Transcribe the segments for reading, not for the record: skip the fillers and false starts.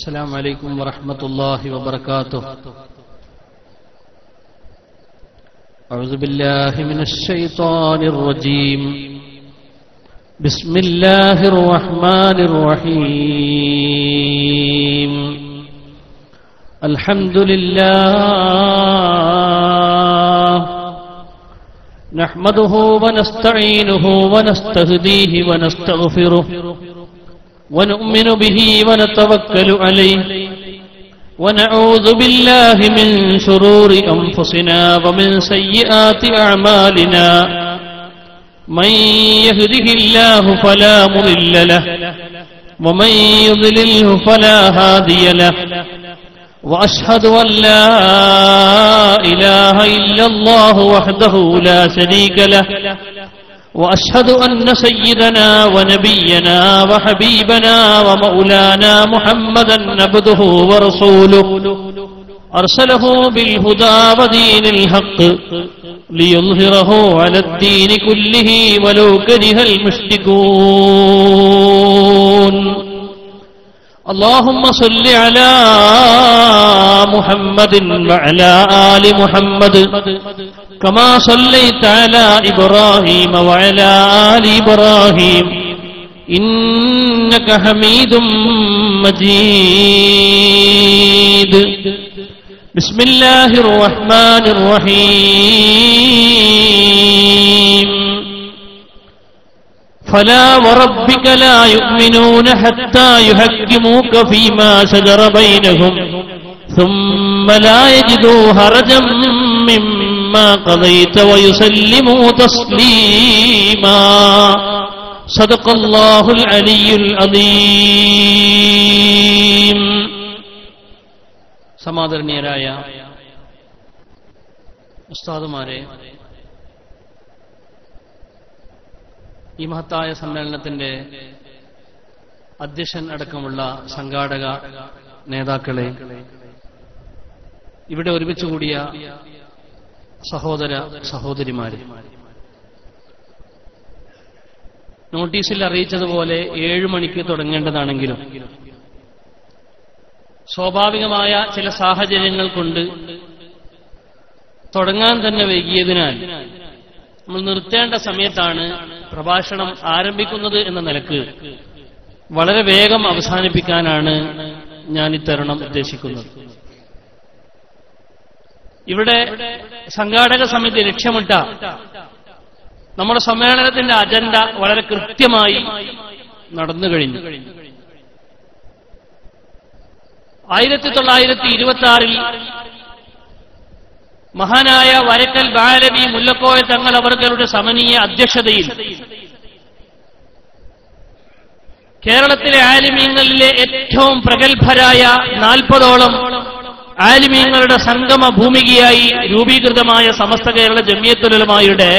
السلام عليكم ورحمة الله وبركاته. أعوذ بالله من الشيطان الرجيم. بسم الله الرحمن الرحيم. الحمد لله نحمده ونستعينه ونستهديه ونستغفره ونؤمن به ونتوكل عليه ونعوذ بالله من شرور أنفسنا ومن سيئات أعمالنا. من يهده الله فلا مضل له ومن يضلله فلا هادي له. وأشهد أن لا إله إلا الله وحده لا شريك له. وأشهد أن سيدنا ونبينا وحبيبنا ومولانا محمدا عبده ورسوله أرسله بالهدى ودين الحق ليظهره على الدين كله ولو كره المشركون. اللهم صل على محمد وعلى آل محمد كما صليت على إبراهيم وعلى آل إبراهيم إنك حميد مجيد. بسم الله الرحمن الرحيم. فلا وربك لا يؤمنون حتى يحكموك فيما شجر بينهم ثم لا يجدوا حرجا مما قضيت ويسلموا تسليما. صدق الله العلي العظيم. സമാദരണീയരായ ഉസ്താദുമാരെ, ഈ മഹത്തായ സമ്മേളനത്തിന്റെ അധ്യക്ഷൻ അടക്കമുള്ള സംഘാടക നേതാക്കളെ, ഇവിടെ ഒരുമിച്ച് കൂടിയ സഹോദര സഹോദരിമാരെ, നോട്ടീസിൽ അറിയിച്ചതുപോലെ 7 മണിക്ക് തുടങ്ങേണ്ടതാണെങ്കിലും സ്വാഭാവികമായ ചില സാഹചര്യങ്ങൾ കൊണ്ട് തുടങ്ങാൻ തന്നെ വൈകിയതിനാൽ നമ്മൾ നിർത്തേണ്ട സമയത്താണ് പ്രഭാഷണം ആരംഭിക്കുന്നത് എന്ന നിലക്ക് വളരെ വേഗം അവസാനിപ്പിക്കാനാണ് ഞാൻ ഇത്തരുണം ഉദ്ദേശിക്കുന്നത്. ഇവിടെ സംഘാടക സമിതി ലക്ഷ്യമിട്ട നമ്മുടെ സമ്മേളനത്തിന്റെ അജണ്ട വളരെ കൃത്യമായി നടന്നു കഴിഞ്ഞു. 1926 മഹാനായ വരക്കൽ ബാലവി മുല്ലക്കോയ തങ്ങൾ അവരുടെ സമനീയ അധ്യക്ഷതയിൽ കേരളത്തിലെ ആലിമീങ്ങളിലെ ഏറ്റവും പ്രഗത്ഭരായ 40ഓളം ആലിമീങ്ങളുടെ സംഗമ ഭൂമികയായി രൂപീകൃതമായ സമസ്ത കേരള ജംഇയ്യത്തുൽ ഉലമായുടെ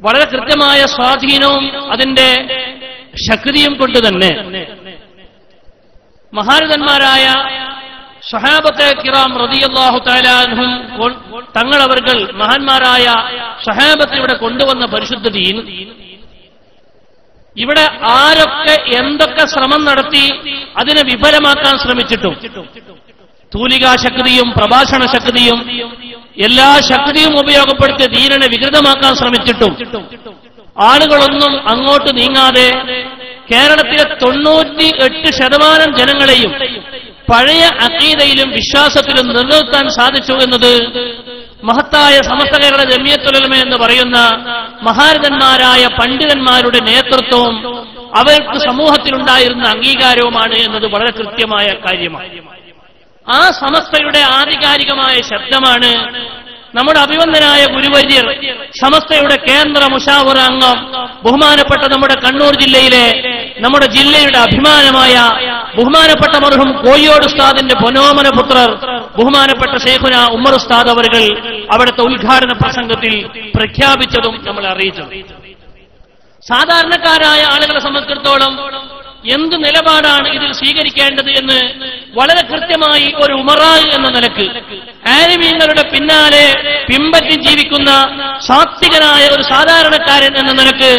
വളരെ കൃത്യമായ സ്വാധീനവും അതിന്റെ ശക്തിയും കൊണ്ട് തന്നെ മഹാരഥന്മാരായ സ്വഹാബത്തെ കിറാം റളിയല്ലാഹു തആല അൻഹും തങ്ങളവർകൾ മഹാന്മാരായ സ്വഹാബത്ത് ഇവിടെ കൊണ്ടുവന്ന പരിശുദ്ധ ദീൻ ഇവിടെ ആരൊക്കെ എന്തൊക്കെ ശ്രമം നടത്തി അതിനെ വിഫലമാക്കാൻ ശ്രമിച്ചിട്ടും തൂലികാശക്തിയും പ്രഭാഷണ ശക്തിയും എല്ലാ ശക്തിയും ഉപയോഗപ്പെടുത്തി ദീനിനെ വികൃതമാക്കാൻ ശ്രമിച്ചിട്ടും ആളുകളൊന്നും അങ്ങോട്ട് നീങ്ങാതെ കേരളത്തിലെ 98% ജനങ്ങളെയും പഴയ അഖീദയിലും വിശ്വാസത്തിലും നിലനിർത്താൻ സാധിച്ചു എന്നത് മഹത്തായ സമസ്ത കേരള ജംഇയ്യത്തുൽ ഉലമ എന്ന് പറയുന്ന മഹാരഥന്മാരായ പണ്ഡിതന്മാരുടെ നേതൃത്വവും അവർക്ക് സമൂഹത്തിലുണ്ടായിരുന്ന അംഗീകാരവുമാണ് എന്നത് വളരെ കൃത്യമായ കാര്യമാണ്. ആ സമസ്തയുടെ ആധികാരികമായ ശബ്ദമാണ് നമ്മുടെ അഭിവന്ദനായ ഗുരുവര്യർ, സമസ്തയുടെ കേന്ദ്ര മുശാവറ അംഗം, ബഹുമാനപ്പെട്ട നമ്മുടെ കണ്ണൂർ ജില്ലയിലെ നമ്മുടെ ജില്ലയുടെ അഭിമാനമായ ബഹുമാനപ്പെട്ട മർഹൂം കോഴിയോട് ഉസ്താദിന്റെ പൊന്നോമന പുത്രർ ബഹുമാനപ്പെട്ട ശൈഖുന ഉമ്മർ ഉസ്താദ് അവர்கள் അവിടുത്തെ ഉദ്ഘാടന പ്രസംഗത്തിൽ പ്രഖ്യാപിച്ചതും നമ്മൾ അറിയിച്ചതും. സാധാരണക്കാരായ ആളുകളെ സംബന്ധിച്ചിടത്തോളം എന്ത് നിലപാടാണ് ഇതിൽ സ്വീകരിക്കേണ്ടത് എന്ന് വളരെ കൃത്യമായി ഒരു ഉമറാ എന്ന നിലക്ക് ആലിമീങ്ങളുടെ പിന്നാലെ പിമ്പറ്റി ജീവിക്കുന്ന സാത്വികനായ ഒരു സാധാരണക്കാരൻ എന്ന നിലക്ക്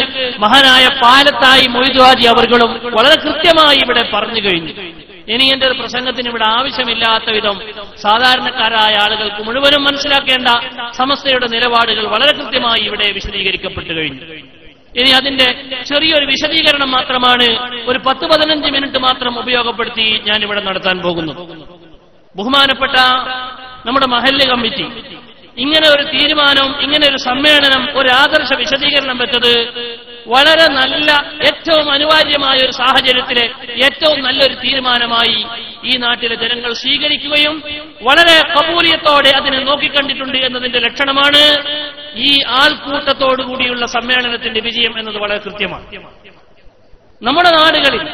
മഹാനായ പാലത്തായി മൊയ്തു ഹാജി അവർകളും വളരെ കൃത്യമായി ഇവിടെ പറഞ്ഞു കഴിഞ്ഞു. ഇനി എന്റെ ഒരു പ്രസംഗത്തിന് ഇവിടെ ആവശ്യമില്ലാത്ത വിധം സാധാരണക്കാരായ ആളുകൾക്ക് മുഴുവനും മനസ്സിലാക്കേണ്ട സമസ്തയുടെ നിലപാടുകൾ വളരെ കൃത്യമായി ഇവിടെ വിശദീകരിക്കപ്പെട്ടു കഴിഞ്ഞു. ഇനി അതിന്റെ ചെറിയൊരു വിശദീകരണം മാത്രമാണ് ഒരു 10-15 മിനിറ്റ് മാത്രം ഉപയോഗപ്പെടുത്തി ഞാൻ ഇവിടെ നടത്താൻ പോകുന്നു. ബഹുമാനപ്പെട്ട നമ്മുടെ മഹല്ല് കമ്മിറ്റി ഇങ്ങനെ ഒരു തീരുമാനം, ഇങ്ങനെ ഒരു സമ്മേളനം, ഒരു ആദർശ വിശദീകരണം വെച്ചത് വളരെ നല്ല, ഏറ്റവും അനിവാര്യമായ ഒരു സാഹചര്യത്തിലെ ഏറ്റവും നല്ലൊരു തീരുമാനമായി ഈ നാട്ടിലെ ജനങ്ങൾ സ്വീകരിക്കുകയും വളരെ കബൂലിയത്തോടെ അതിനെ നോക്കിക്കണ്ടിട്ടുണ്ട് എന്നതിന്റെ ലക്ഷണമാണ് ഈ ആൾക്കൂട്ടത്തോടുകൂടിയുള്ള സമ്മേളനത്തിന്റെ വിജയം എന്നത് വളരെ കൃത്യമാണ്. നമ്മുടെ നാടുകളിൽ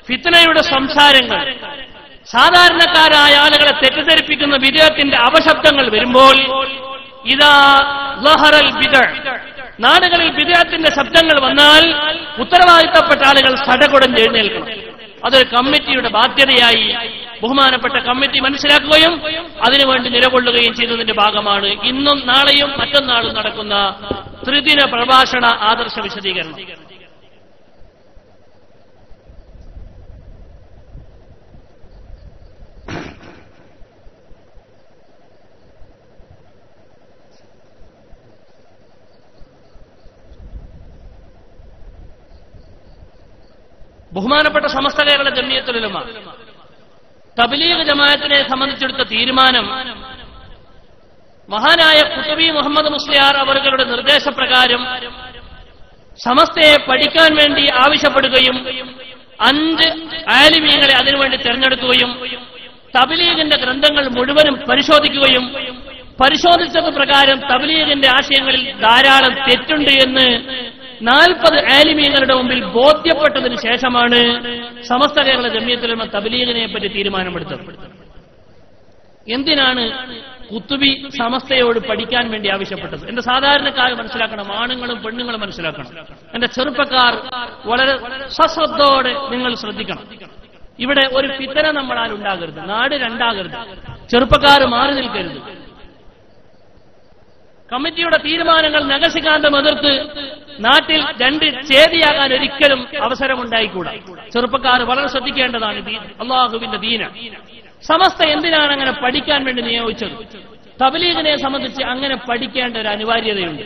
ഫിത്നയുടെ സംസാരങ്ങൾ, സാധാരണക്കാരായ ആളുകളെ തെറ്റിദ്ധരിപ്പിക്കുന്ന വിദേഹത്തിന്റെ അപശബ്ദങ്ങൾ വരുമ്പോൾ ഇതാ ലഹറൽ ബിദ്അ, നാടുകളിൽ വിദേഹത്തിന്റെ ശബ്ദങ്ങൾ വന്നാൽ ഉത്തരവാദിത്തപ്പെട്ട ആളുകൾ സടകുടഞ്ഞ് എഴുന്നേൽക്കണം. അതൊരു കമ്മിറ്റിയുടെ ബാധ്യതയായി ബഹുമാനപ്പെട്ട കമ്മിറ്റി മനസ്സിലാക്കുകയും അതിനുവേണ്ടി നിലകൊള്ളുകയും ചെയ്തതിന്റെ ഭാഗമാണ് ഇന്നും നാളെയും മറ്റന്നാളും നടക്കുന്ന ത്രിദിന പ്രഭാഷണ ആദർശ വിശദീകരണം. ബഹുമാനപ്പെട്ട സമസ്ത കേരള ജംഇയ്യത്തുൽ ഉലമ തബ്ലീഗ് ജമാഅത്തിനെ സംബന്ധിച്ചെടുത്ത തീരുമാനം മഹാനായ ഖുതുബി മുഹമ്മദ് മുസ്ലിയാർ അവരുടെ നിർദ്ദേശപ്രകാരം സമസ്തയെ പഠിക്കാൻ വേണ്ടി ആവശ്യപ്പെടുകയും 5 ആലിമീങ്ങളെ അതിനുവേണ്ടി തെരഞ്ഞെടുക്കുകയും തബ്ലീഗിന്റെ ഗ്രന്ഥങ്ങൾ മുഴുവനും പരിശോധിക്കുകയും പരിശോധിച്ചത് പ്രകാരം തബ്ലീഗിന്റെ ആശയങ്ങളിൽ ധാരാളം തെറ്റുണ്ട് എന്ന് 40 ആലിമീങ്ങളുടെ മുമ്പിൽ ബോധ്യപ്പെട്ടതിന് ശേഷമാണ് സമസ്ത കേരള ജംഇയ്യത്തുൽ ഉലമ തബ്ലീഗിനെ പറ്റി തീരുമാനമെടുത്തത്. എന്തിനാണ് ഖുതുബി സമസ്തയോട് പഠിക്കാൻ വേണ്ടി ആവശ്യപ്പെട്ടത്? എന്റെ സാധാരണക്കാർ മനസ്സിലാക്കണം, ആണുങ്ങളും പെണ്ണുങ്ങളും മനസ്സിലാക്കണം. എന്റെ ചെറുപ്പക്കാർ വളരെ സശ്രദ്ധയോടെ നിങ്ങൾ ശ്രദ്ധിക്കണം. ഇവിടെ ഒരു ഫിത്ന നമ്മളാൽ ഉണ്ടാകരുത്, നാട് രണ്ടാകരുത്, ചെറുപ്പക്കാർ മാറി നിൽക്കരുത്. കമ്മിറ്റിയുടെ തീരുമാനങ്ങൾ നഖശിഖാന്തം എതിർത്ത് നാട്ടിൽ 2 ചേതിയാകാൻ ഒരിക്കലും അവസരമുണ്ടായിക്കൂടാ. ചെറുപ്പക്കാർ വളരെ ശ്രദ്ധിക്കേണ്ടതാണ്. അള്ളാഹുവിന്റെ ദീന സമസ്ത എന്തിനാണ് അങ്ങനെ പഠിക്കാൻ വേണ്ടി നിയോഗിച്ചത്? തബ്ലീഗിനെ സംബന്ധിച്ച് അങ്ങനെ പഠിക്കേണ്ട ഒരു അനിവാര്യതയുണ്ട്.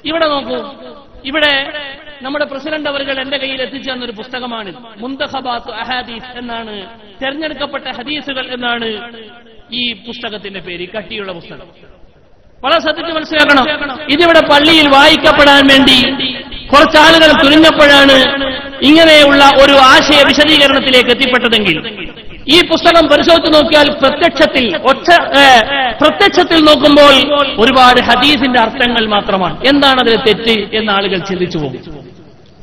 ഇവിടെ നോക്കൂ, ഇവിടെ നമ്മുടെ പ്രസിഡന്റ് അവர்கள் എന്റെ കയ്യിൽ എത്തിച്ചു തന്നൊരു പുസ്തകമാണിത്. മുന്തഖബാത്ത് അഹാദീസ് എന്നാണ്, തെരഞ്ഞെടുക്കപ്പെട്ട ഹദീസുകൾ എന്നാണ് ഈ പുസ്തകത്തിന്റെ പേര്. കട്ടിയുള്ള പുസ്തകം. വളരെ ശ്രദ്ധിച്ച് മനസ്സിലാക്കണം. ഇതിവിടെ പള്ളിയിൽ വായിക്കപ്പെടാൻ വേണ്ടി കുറച്ചാളുകൾ തുനിഞ്ഞപ്പോഴാണ് ഇങ്ങനെയുള്ള ഒരു ആശയ വിശദീകരണത്തിലേക്ക് എത്തിപ്പെട്ടതെങ്കിൽ ഈ പുസ്തകം പരിശോധിച്ച് നോക്കിയാൽ പ്രത്യക്ഷത്തിൽ നോക്കുമ്പോൾ ഒരുപാട് ഹദീസിന്റെ അർത്ഥങ്ങൾ മാത്രമാണ്. എന്താണ് അതിലെ തെറ്റ് എന്ന് ആളുകൾ ചിന്തിച്ചു പോകും.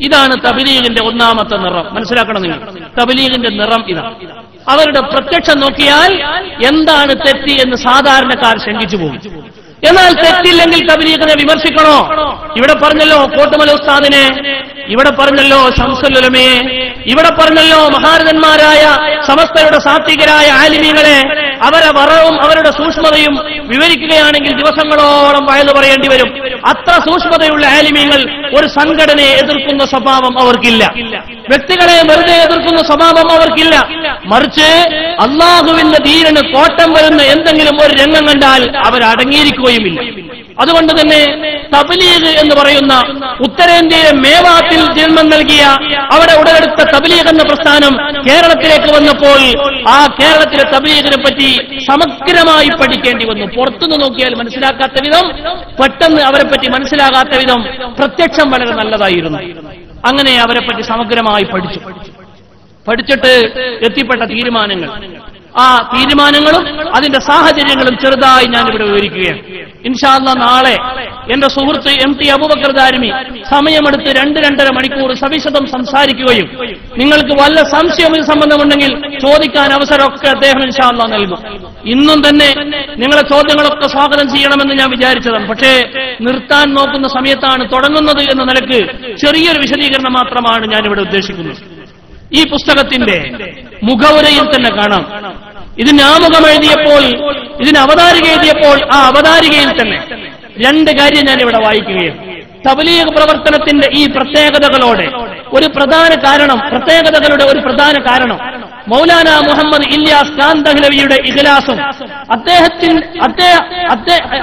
ഇതാണ് തബ്ലീഗിന്റെ ഒന്നാമത്തെ നിറം. മനസ്സിലാക്കണം നിങ്ങൾ, തബ്ലീഗിന്റെ നിറം ഇതാണ്. അവരുടെ പ്രത്യക്ഷം നോക്കിയാൽ എന്താണ് തെറ്റ് എന്ന് സാധാരണക്കാർ ശങ്കിച്ചു പോകും. എന്നാൽ തെറ്റില്ലെങ്കിൽ തബ്ലീഗിനെ വിമർശിക്കണോ? ഇവിടെ പറഞ്ഞല്ലോ കോട്ടുമല ഉസ്താദിനെ, ഇവിടെ പറഞ്ഞല്ലോ ശംസുൽ ഉലമയെ, ഇവിടെ പറഞ്ഞല്ലോ മഹാരഥന്മാരായ സമസ്തയുടെ സാത്വികരായ ആലിമീങ്ങളെ. അവരെ വറവും അവരുടെ സൂക്ഷ്മതയും വിവരിക്കുകയാണെങ്കിൽ ദിവസങ്ങളോളം വയലു പറയേണ്ടി വരും. അത്ര സൂക്ഷ്മതയുള്ള ആലിമീങ്ങൾ ഒരു സംഘടനയെ എതിർക്കുന്ന സ്വഭാവം അവർക്കില്ല, വ്യക്തികളെ വെറുതെ എതിർക്കുന്ന സ്വഭാവം അവർക്കില്ല. മറിച്ച് അള്ളാഹുവിന്റെ ദീനിന് കോട്ടം വരുന്ന എന്തെങ്കിലും ഒരു രംഗം കണ്ടാൽ അവരടങ്ങിയിരിക്കുകയുമില്ല. അതുകൊണ്ട് തന്നെ തബ്ലീഗ് എന്ന് പറയുന്ന ഉത്തരേന്ത്യയിലെ മേവാത്തിൽ ജന്മം നൽകിയ, അവിടെ ഉടലെടുത്ത തബ്ലീഗ് എന്ന പ്രസ്ഥാനം കേരളത്തിലേക്ക് വന്നപ്പോൾ ആ കേരളത്തിലെ തബ്ലീഗിനെ പറ്റി സമഗ്രമായി പഠിക്കേണ്ടി വന്നു. പുറത്തുനിന്ന് നോക്കിയാൽ മനസ്സിലാക്കാത്ത വിധം, പെട്ടെന്ന് അവരെ പറ്റി മനസ്സിലാകാത്ത വിധം പ്രത്യക്ഷം വളരെ നല്ലതായിരുന്നു. അങ്ങനെ അവരെ പറ്റി സമഗ്രമായി പഠിച്ചിട്ട് എത്തിപ്പെട്ട തീരുമാനങ്ങൾ, ആ തീരുമാനങ്ങളും അതിന്റെ സാഹചര്യങ്ങളും ചെറുതായി ഞാനിവിടെ വിവരിക്കുകയാണ്. ഇൻഷാ അല്ലാഹ് നാളെ എന്റെ സുഹൃത്ത് MT അബൂബക്കർ ദാരിമി സമയമെടുത്ത് 2-2.5 മണിക്കൂർ സവിശദം സംസാരിക്കുകയും നിങ്ങൾക്ക് വല്ല സംശയം ഇത് സംബന്ധമുണ്ടെങ്കിൽ ചോദിക്കാൻ അവസരമൊക്കെ അദ്ദേഹം ഇൻഷാ അല്ലാഹ് നൽകും. ഇന്നും തന്നെ നിങ്ങളെ ചോദ്യങ്ങളൊക്കെ സ്വാഗതം ചെയ്യണമെന്ന് ഞാൻ വിചാരിച്ചതാണ്. പക്ഷേ നിർത്താൻ നോക്കുന്ന സമയത്താണ് തുടങ്ങുന്നത് എന്ന നിലക്ക് ചെറിയൊരു വിശദീകരണം മാത്രമാണ് ഞാനിവിടെ ഉദ്ദേശിക്കുന്നത്. ഈ പുസ്തകത്തിന്റെ മുഖവുരയിൽ തന്നെ കാണാം ഇതിന് ആമുഖം എഴുതിയപ്പോൾ, ഇതിന് അവതാരിക എഴുതിയപ്പോൾ ആ അവതാരികയിൽ തന്നെ രണ്ട് കാര്യം ഞാൻ ഇവിടെ വായിക്കുകയാണ്. തബ്ലീഗ് പ്രവർത്തനത്തിന്റെ ഈ പ്രത്യേകതകളോടെ ഒരു പ്രധാന കാരണം, പ്രത്യേകതകളുടെ ഒരു പ്രധാന കാരണം മൗലാന മുഹമ്മദ് ഇല്യാസ് കാന്തഹ്ലവിയുടെ ഇഖ്ലാസും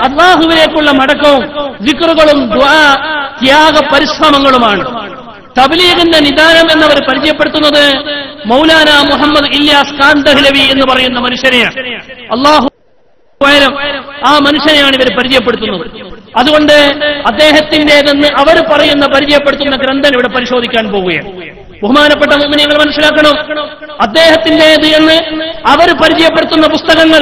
അല്ലാഹുവിലേക്കുള്ള മടക്കവും ദിക്റുകളും ദുആ ത്യാഗ പരിശ്രമങ്ങളുമാണ്. തബ്ലീഗിന്റെ നിദാനം എന്നവർ പരിചയപ്പെടുത്തുന്നത് മൗലാന മുഹമ്മദ് ഇല്യാസ് കാന്തഹ്ലവി എന്ന് പറയുന്ന മനുഷ്യനെയാണ്. അല്ലാഹു ആ മനുഷ്യനെയാണ് ഇവർ പരിചയപ്പെടുത്തുന്നത്. അതുകൊണ്ട് അദ്ദേഹത്തിന്റേതെന്ന് അവർ പറയുന്ന പരിചയപ്പെടുത്തുന്ന ഗ്രന്ഥം ഇവിടെ പരിശോധിക്കാൻ പോവുകയാണ്. ബഹുമാനപ്പെട്ട മുഅ്മിനീങ്ങൾ മനസ്സിലാക്കണം, അദ്ദേഹത്തിന്റേത് എന്ന് അവർ പരിചയപ്പെടുത്തുന്ന പുസ്തകങ്ങൾ,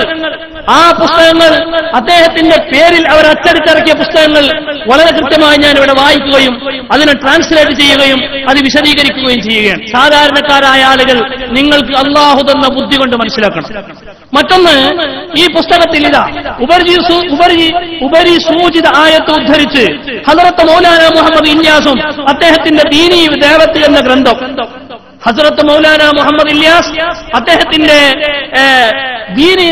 ആ പുസ്തകങ്ങൾ അദ്ദേഹത്തിന്റെ പേരിൽ അവർ അച്ചടിച്ചിറക്കിയ പുസ്തകങ്ങൾ വളരെ കൃത്യമായി ഞാൻ ഇവിടെ വായിക്കുകയും അതിനെ ട്രാൻസ്ലേറ്റ് ചെയ്യുകയും അത് വിശദീകരിക്കുകയും ചെയ്യുകയാണ്. സാധാരണക്കാരായ ആളുകൾ നിങ്ങൾക്ക് അല്ലാഹു തന്ന ബുദ്ധി കൊണ്ട് മനസ്സിലാക്കണം. മറ്റൊന്ന്, ഈ പുസ്തകത്തിൽ ഇതാ ഉപരി സൂചിത ആയത്ത് ഉദ്ധരിച്ച് ഹദ്റത്ത് മൗലാന മുഹമ്മദ് ഇല്യാസും അദ്ദേഹത്തിന്റെ ദീനീ ദേവത്ത് എന്ന ഗ്രന്ഥം, ഹസ്രത്ത് മൗലാന മുഹമ്മദ് ഇല്യാസ് അദ്ദേഹത്തിന്റെ ദീനീ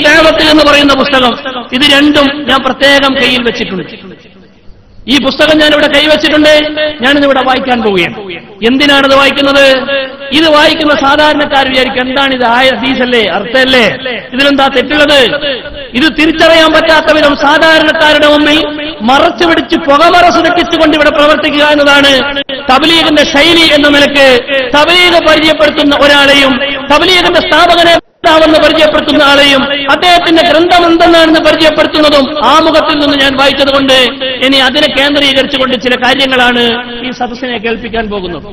ദഅവത്ത് എന്ന് പറയുന്ന പുസ്തകം, ഇത് രണ്ടും ഞാൻ പ്രത്യേകം കയ്യിൽ വെച്ചിട്ടുണ്ട്. ഈ പുസ്തകം ഞാനിവിടെ കൈവച്ചിട്ടുണ്ട്. ഞാനിതിവിടെ വായിക്കാൻ പോവുകയാണ്. എന്തിനാണിത് വായിക്കുന്നത്? ഇത് വായിക്കുന്ന സാധാരണക്കാർ വിചാരിക്കും, എന്താണ് ഇത്, ഹദീസല്ലേ, അർത്ഥമല്ലേ, ഇതിലെന്താ തെറ്റുള്ളത്? ഇത് തിരിച്ചറിയാൻ പറ്റാത്ത വിധം സാധാരണക്കാരുടെ മുമ്പിൽ മറച്ചു പിടിച്ച് പുകമറ സൃഷ്ടിച്ചുകൊണ്ട് ഇവിടെ പ്രവർത്തിക്കുക എന്നതാണ് തബ്ലീഗിന്റെ ശൈലി എന്ന നിലക്ക് തബ്ലീഗ് പരിചയപ്പെടുത്തുന്ന ഒരാളെയും തബ്ലീഗിന്റെ സ്ഥാപകനെ ാവെന്ന് പരിചയപ്പെടുത്തുന്ന ആളെയും അദ്ദേഹത്തിന്റെ ഗ്രന്ഥം എന്തെന്നാണെന്ന് പരിചയപ്പെടുത്തുന്നതും ആമുഖത്തിൽ നിന്ന് ഞാൻ വായിച്ചതുകൊണ്ട് ഇനി അതിനെ കേന്ദ്രീകരിച്ചുകൊണ്ട് ചില കാര്യങ്ങളാണ് ഈ സദസ്സിനെ കേൾപ്പിക്കാൻ പോകുന്നത്.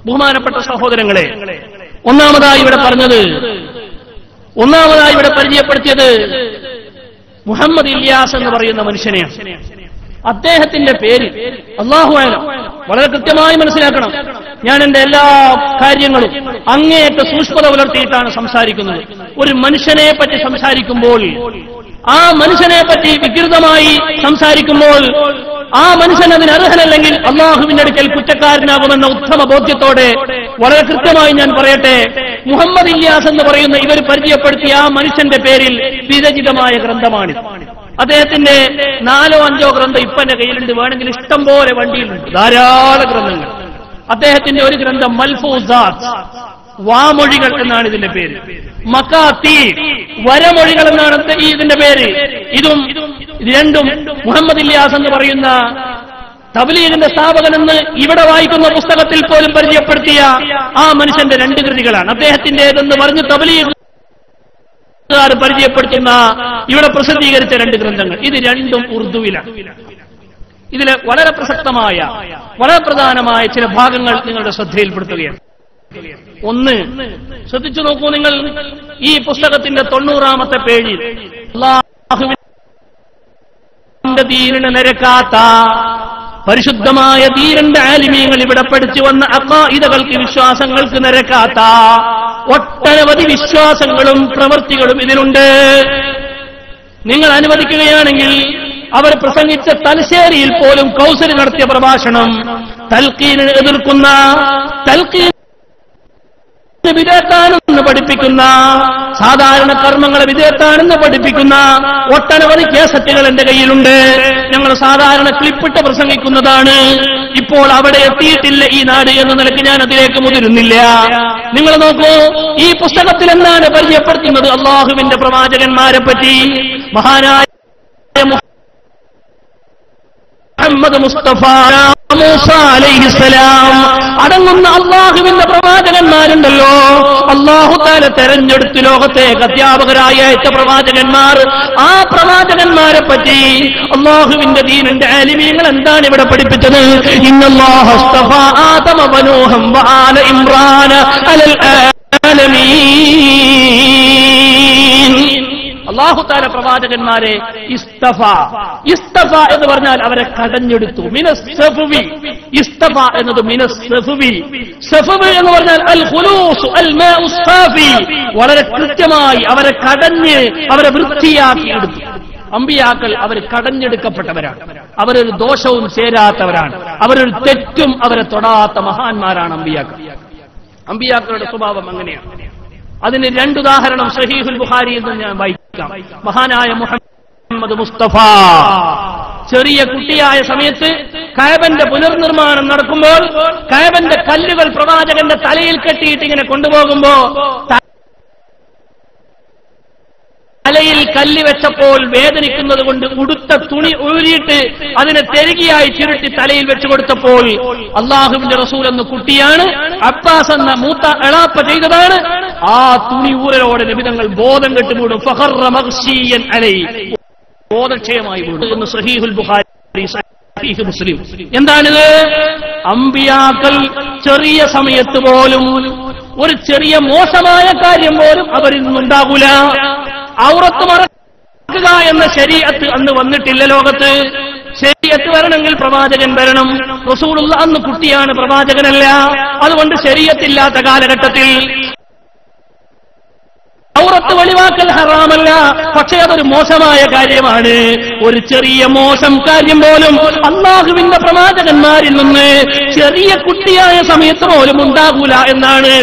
ബഹുമാനപ്പെട്ട സഹോദരങ്ങളെ, ഒന്നാമതായി ഇവിടെ പരിചയപ്പെടുത്തിയത് മുഹമ്മദ് ഇല്യാസ് എന്ന് പറയുന്ന മനുഷ്യനെയാണ്. അദ്ദേഹത്തിന്റെ പേര് അല്ലാഹു അഅലം വളരെ കൃത്യമായി മനസ്സിലാക്കണം. ഞാൻ എന്റെ എല്ലാ കാര്യങ്ങളും അങ്ങേയറ്റ സൂക്ഷ്മത പുലർത്തിയിട്ടാണ് സംസാരിക്കുന്നത്. ഒരു മനുഷ്യനെ പറ്റി സംസാരിക്കുമ്പോൾ, ആ മനുഷ്യനെ പറ്റി വികൃതമായി സംസാരിക്കുമ്പോൾ, ആ മനുഷ്യൻ അതിന് അർഹനല്ലെങ്കിൽ അല്ലാഹുവിന്റെ അടുക്കൽ കുറ്റക്കാരനാകുമെന്ന ഉത്തമ ബോധ്യത്തോടെ വളരെ കൃത്യമായി ഞാൻ പറയട്ടെ, മുഹമ്മദ് ഇല്യാസ് എന്ന് പറയുന്ന ഇവർ പരിചയപ്പെടുത്തിയ ആ മനുഷ്യന്റെ പേരിൽ വിരചിതമായ ഗ്രന്ഥമാണിത്. അദ്ദേഹത്തിന്റെ 4 or 5 ഗ്രന്ഥം ഇപ്പൊ എന്റെ കയ്യിലുണ്ട്. വേണമെങ്കിൽ ഇഷ്ടം പോലെ വണ്ടിയിലുണ്ട്, ധാരാളം ഗ്രന്ഥങ്ങൾ. അദ്ദേഹത്തിന്റെ ഒരു ഗ്രന്ഥം മൽഫൂസാത്ത്, വാമൊഴികൾ എന്നാണ് ഇതിന്റെ പേര്. മക്കാത്തി, വരമൊഴികൾ എന്നാണ് ഇതിന്റെ പേര്. ഇതും രണ്ടും മുഹമ്മദ് ഇല്യാസ് എന്ന് പറയുന്ന തബ്ലീഗിന്റെ സ്ഥാപകനെന്ന് ഇവിടെ വായിക്കുന്ന പുസ്തകത്തിൽ പോലും പരിചയപ്പെടുത്തിയ ആ മനുഷ്യന്റെ 2 കൃതികളാണ്. അദ്ദേഹത്തിന്റേതെന്ന് പറഞ്ഞ് തബ്ലീഗ് പരിചയപ്പെടുത്തുന്ന ഇവിടെ പ്രസിദ്ധീകരിച്ച 2 ഗ്രന്ഥങ്ങൾ. ഇത് രണ്ടും ഉറുദുവിലാണ്. ഇതിലെ വളരെ പ്രസക്തമായ, വളരെ പ്രധാനമായ ചില ഭാഗങ്ങൾ നിങ്ങളുടെ ശ്രദ്ധയിൽപ്പെടുത്തുകയാണ്. ഒന്ന്, ശ്രദ്ധിച്ചു നോക്കൂ നിങ്ങൾ. ഈ പുസ്തകത്തിന്റെ 90ാമത്തെ പേജിൽ അല്ലാഹുവിന്റെ ദീനിനെ നിരക്കാത്ത, പരിശുദ്ധമായ ദീനിന്റെ ആലിമീങ്ങൾ ഇവിടെ പഠിച്ചു വന്ന അഖായിദകൾക്ക്, വിശ്വാസങ്ങൾക്ക് നിരക്കാത്ത ഒട്ടനവധി വിശ്വാസങ്ങളും പ്രവൃത്തികളും ഇതിലുണ്ട്. നിങ്ങൾ അനുവദിക്കുകയാണെങ്കിൽ അവർ പ്രസംഗിച്ച തലശ്ശേരിയിൽ പോലും കൗസരി നടത്തിയ പ്രഭാഷണം തൽഖീനിനെ എതിർക്കുന്ന, തൽഖീൻ വിധേയത്താണെന്ന് പഠിപ്പിക്കുന്ന, സാധാരണ കർമ്മങ്ങളെ വിധേയത്താണെന്ന് പഠിപ്പിക്കുന്ന ഒട്ടനവധി കേസറ്റുകൾ എന്റെ കയ്യിലുണ്ട്. ഞങ്ങൾ സാധാരണ ക്ലിപ്പിട്ട് പ്രസംഗിക്കുന്നതാണ്. ഇപ്പോൾ അവിടെ എത്തിയിട്ടില്ല ഈ നാട് എന്ന നിലയ്ക്ക് ഞാൻ അതിലേക്ക് മുതിരുന്നില്ല. നിങ്ങൾ നോക്കൂ, ഈ പുസ്തകത്തിൽ എന്താണ് പരിചയപ്പെടുത്തുന്നത്? അല്ലാഹുവിന്റെ പ്രവാചകന്മാരെ പറ്റി. മഹാനായ മുഹമ്മദ് മുസ്തഫ മൂസ അലൈഹിസ്സലാം അടങ്ങുന്ന അല്ലാഹുവിന്റെ പ്രവാചകന്മാരുണ്ടല്ലോ, അല്ലാഹു തആല തെരഞ്ഞെടുത്ത് ലോകത്തേക്ക് അധ്യാപകരായ അയച്ച പ്രവാചകന്മാർ, ആ പ്രവാചകന്മാരെ പറ്റി അല്ലാഹുവിന്റെ ദീനിന്റെ ആലിമീങ്ങൾ എന്താണ് ഇവിടെ പഠിപ്പിച്ചത്? ഇന്നല്ലാഹ അസ്തഫ ആദമ വനൂഹം വആല ഇംറാന അലൽ ആലമീൻ. അല്ലാഹു തആല പ്രവാചകന്മാരെ ഇസ്തഫ. ഇസ്തഫ എന്ന് പറഞ്ഞാൽ അവരെ കടഞ്ഞെടുത്തു. മിനസ് സഫവി. ഇസ്തഫ എന്നത് മിനസ് സഫവി. സഫവി എന്ന് പറഞ്ഞാൽ അൽ ഖുലൂസ് അൽ മാഉ സാഫി. വളരെ കൃത്യമായി അവരെ കടഞ്ഞ് അവരെ വൃത്തിയാക്കി എടുത്തു. അമ്പിയാക്കൾ അവർ കടഞ്ഞെടുക്കപ്പെട്ടവരാണ്. അവരൊരു ദോഷവും ചേരാത്തവരാണ്. അവരൊരു തെറ്റും അവരെ തൊടാത്ത മഹാന്മാരാണ് അമ്പിയാക്കൾ. അമ്പിയാക്കളുടെ സ്വഭാവം അങ്ങനെയാണ്. അതിന് രണ്ടുദാഹരണം സഹീഹുൽ ബുഖാരിയിൽ നിന്ന് ഞാൻ വായിക്കാം. മഹാനായ മുഹമ്മദ് മുസ്തഫ ചെറിയ കുട്ടിയായ സമയത്ത് കഅബന്റെ പുനർനിർമ്മാണം നടക്കുമ്പോൾ കഅബന്റെ കല്ലുകൾ പ്രവാചകന്റെ തലയിൽ കെട്ടിയിട്ട് ഇങ്ങനെ കൊണ്ടുപോകുമ്പോ തലയിൽ കല്ല് വെച്ചപ്പോൾ വേദനിക്കുന്നത് കൊണ്ട് ഉടുത്ത തുണി ഊരിയിട്ട് അതിനെ തെരുകിയായി ചുരുട്ടി തലയിൽ വെച്ചു കൊടുത്തപ്പോൾ അള്ളാഹുവിന്റെ റസൂൽ എന്ന കുട്ടിയാണ്, അബ്ബാസ് എന്ന മൂത്ത എളാപ്പ ചെയ്തതാണ്. ആ തുണി ഊരലോടെ നബിതങ്ങൾ ബോധം കെട്ടുമൂടും. ഫഖറ മഗ്ശിയൻ അലൈഹി, ബോധക്ഷയമായി വീണു. സഹീഹുൽ ബുഖാരി, സഹീഹ് മുസ്ലിം. എന്താണിത്? അമ്പിയാക്കൾ ചെറിയ സമയത്ത് പോലും ഒരു ചെറിയ മോശമായ കാര്യം പോലും അവരിൽ നിന്നുണ്ടാകൂല. ഔറത്ത് മറക്കുക എന്ന ശരീഅത്ത് അന്ന് വന്നിട്ടില്ല ലോകത്ത്. ശരീഅത്ത് വരണമെങ്കിൽ പ്രവാചകൻ വരണം. റസൂലുള്ള അന്ന് കുട്ടിയാണ്, പ്രവാചകനല്ല. അതുകൊണ്ട് ശരീഅത്തില്ലാത്ത കാലഘട്ടത്തിൽ ഔറത്ത് വെളിവാക്കൽ ഹറാമല്ല, പക്ഷേ അതൊരു മോശമായ കാര്യമാണ്. ഒരു ചെറിയ മോശം കാര്യം പോലും അല്ലാഹുവിന്റെ പ്രവാചകന്മാരിൽ നിന്ന് ചെറിയ കുട്ടിയായ സമയത്ത് പോലും ഉണ്ടാകൂല എന്നാണ്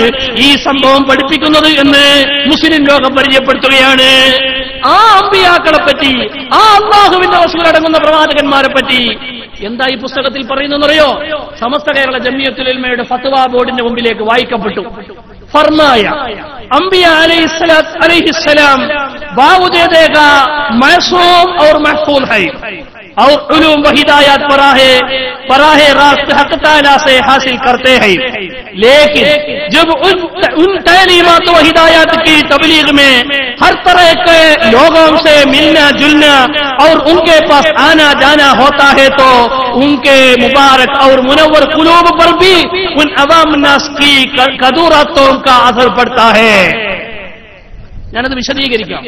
ഈ സംഭവം പഠിപ്പിക്കുന്നത് എന്ന് മുസ്ലിം ലോകം പരിചയപ്പെടുത്തുകയാണ്. ആ അമ്പിയാക്കളെ പറ്റി, ആ അല്ലാഹുവിന്റെ റസൂൽ അടങ്ങുന്ന പ്രവാചകന്മാരെ പറ്റി എന്താ ഈ പുസ്തകത്തിൽ പറയുന്നറിയോ? സമസ്ത കേരള ജംഇയ്യത്തുൽ ഉലമയുടെ ഫത്വ ബോർഡിന്റെ മുമ്പിലേക്ക് വായിക്കപ്പെട്ടു. फरमाया अंबिया अलैहिस्सलाम बावजूद देगा मासूम और महफूज है और उलूम व हिदायत पराहे रास्त हक ताला से हासिल करते हैं, लेकिन जब उन तालीमात व हिदायत की तबलीग में हर तरह के लोगों से मिलना जुलना और उनके पास आना जाना होता है तो उनके मुबारक और मुनव्वर कुलूब पर भी उन अवाम नास की कदूरतों का असर पड़ता है. ഞാനത് വിശദീകരിക്കാം.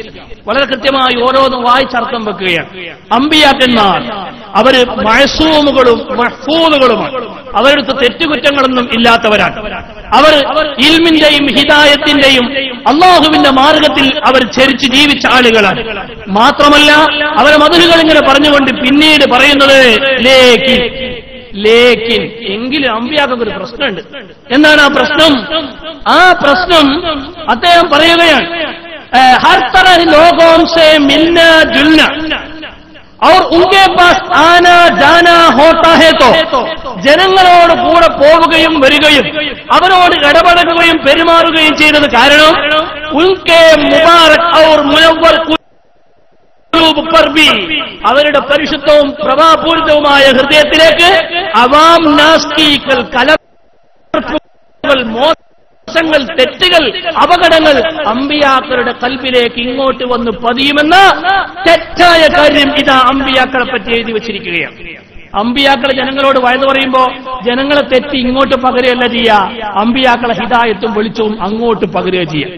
വളരെ കൃത്യമായി ഓരോന്നും വായിച്ചർത്ഥം വെക്കുകയാണ്. അമ്പിയാക്കന്മാർ അവര് മഅസൂമുകളും മഹ്ഫൂദുകളുമാണ്. അവരുടെ തെറ്റുകുറ്റങ്ങളൊന്നും ഇല്ലാത്തവരാണ്. അവർ ഇൽമിന്റെയും ഹിദായത്തിന്റെയും അല്ലാഹുവിന്റെ മാർഗത്തിൽ അവർ ചരിച്ച് ജീവിച്ച ആളുകളാണ്. മാത്രമല്ല അവരെ മദ്ഹുകൾ ഇങ്ങനെ പറഞ്ഞുകൊണ്ട് പിന്നീട് പറയുന്നത് ലേക്കിൻ എങ്കിലും അമ്പിയാക്കൊക്കെ ഒരു പ്രശ്നമുണ്ട്. എന്താണ് ആ പ്രശ്നം? ആ പ്രശ്നം അദ്ദേഹം പറയുകയാണ്, हर तरह लोगों से मिलना जुलना और उनके पास आना जाना होता है तो ജനങ്ങളോട് കൂടെ പോവുകയും വരികയും അവരോട് ഇടപെടുകയും പെരുമാറുകയും ചെയ്തത് കാരണം ഉൻകെ മുബാറക് ഔർ മുനവ്വർ ഖുലൂബ് पर भी അവരുടെ പരിശുദ്ധവും പ്രഭാപൂരിതവുമായ ഹൃദയത്തിലേക്ക് അവാം നാസ്തികൾ കലർപ്പുകൾ മോശങ്ങൾ തെറ്റുകൾ അപകടങ്ങൾ അമ്പിയാക്കളുടെ കൽബിലേക്ക് ഇങ്ങോട്ട് വന്ന് പതിയുമെന്ന തെറ്റായ കാര്യം ഇതാ അമ്പിയാക്കളെ പറ്റി എഴുതി വച്ചിരിക്കുകയാണ്. അമ്പിയാക്കളെ ജനങ്ങളോട് വയത് പറയുമ്പോ ജനങ്ങളെ തെറ്റി ഇങ്ങോട്ട് പകരുകയല്ല ചെയ്യുക, അമ്പിയാക്കളെ ഹിദായത്തും വെളിച്ചവും അങ്ങോട്ട് പകരുക ചെയ്യുക.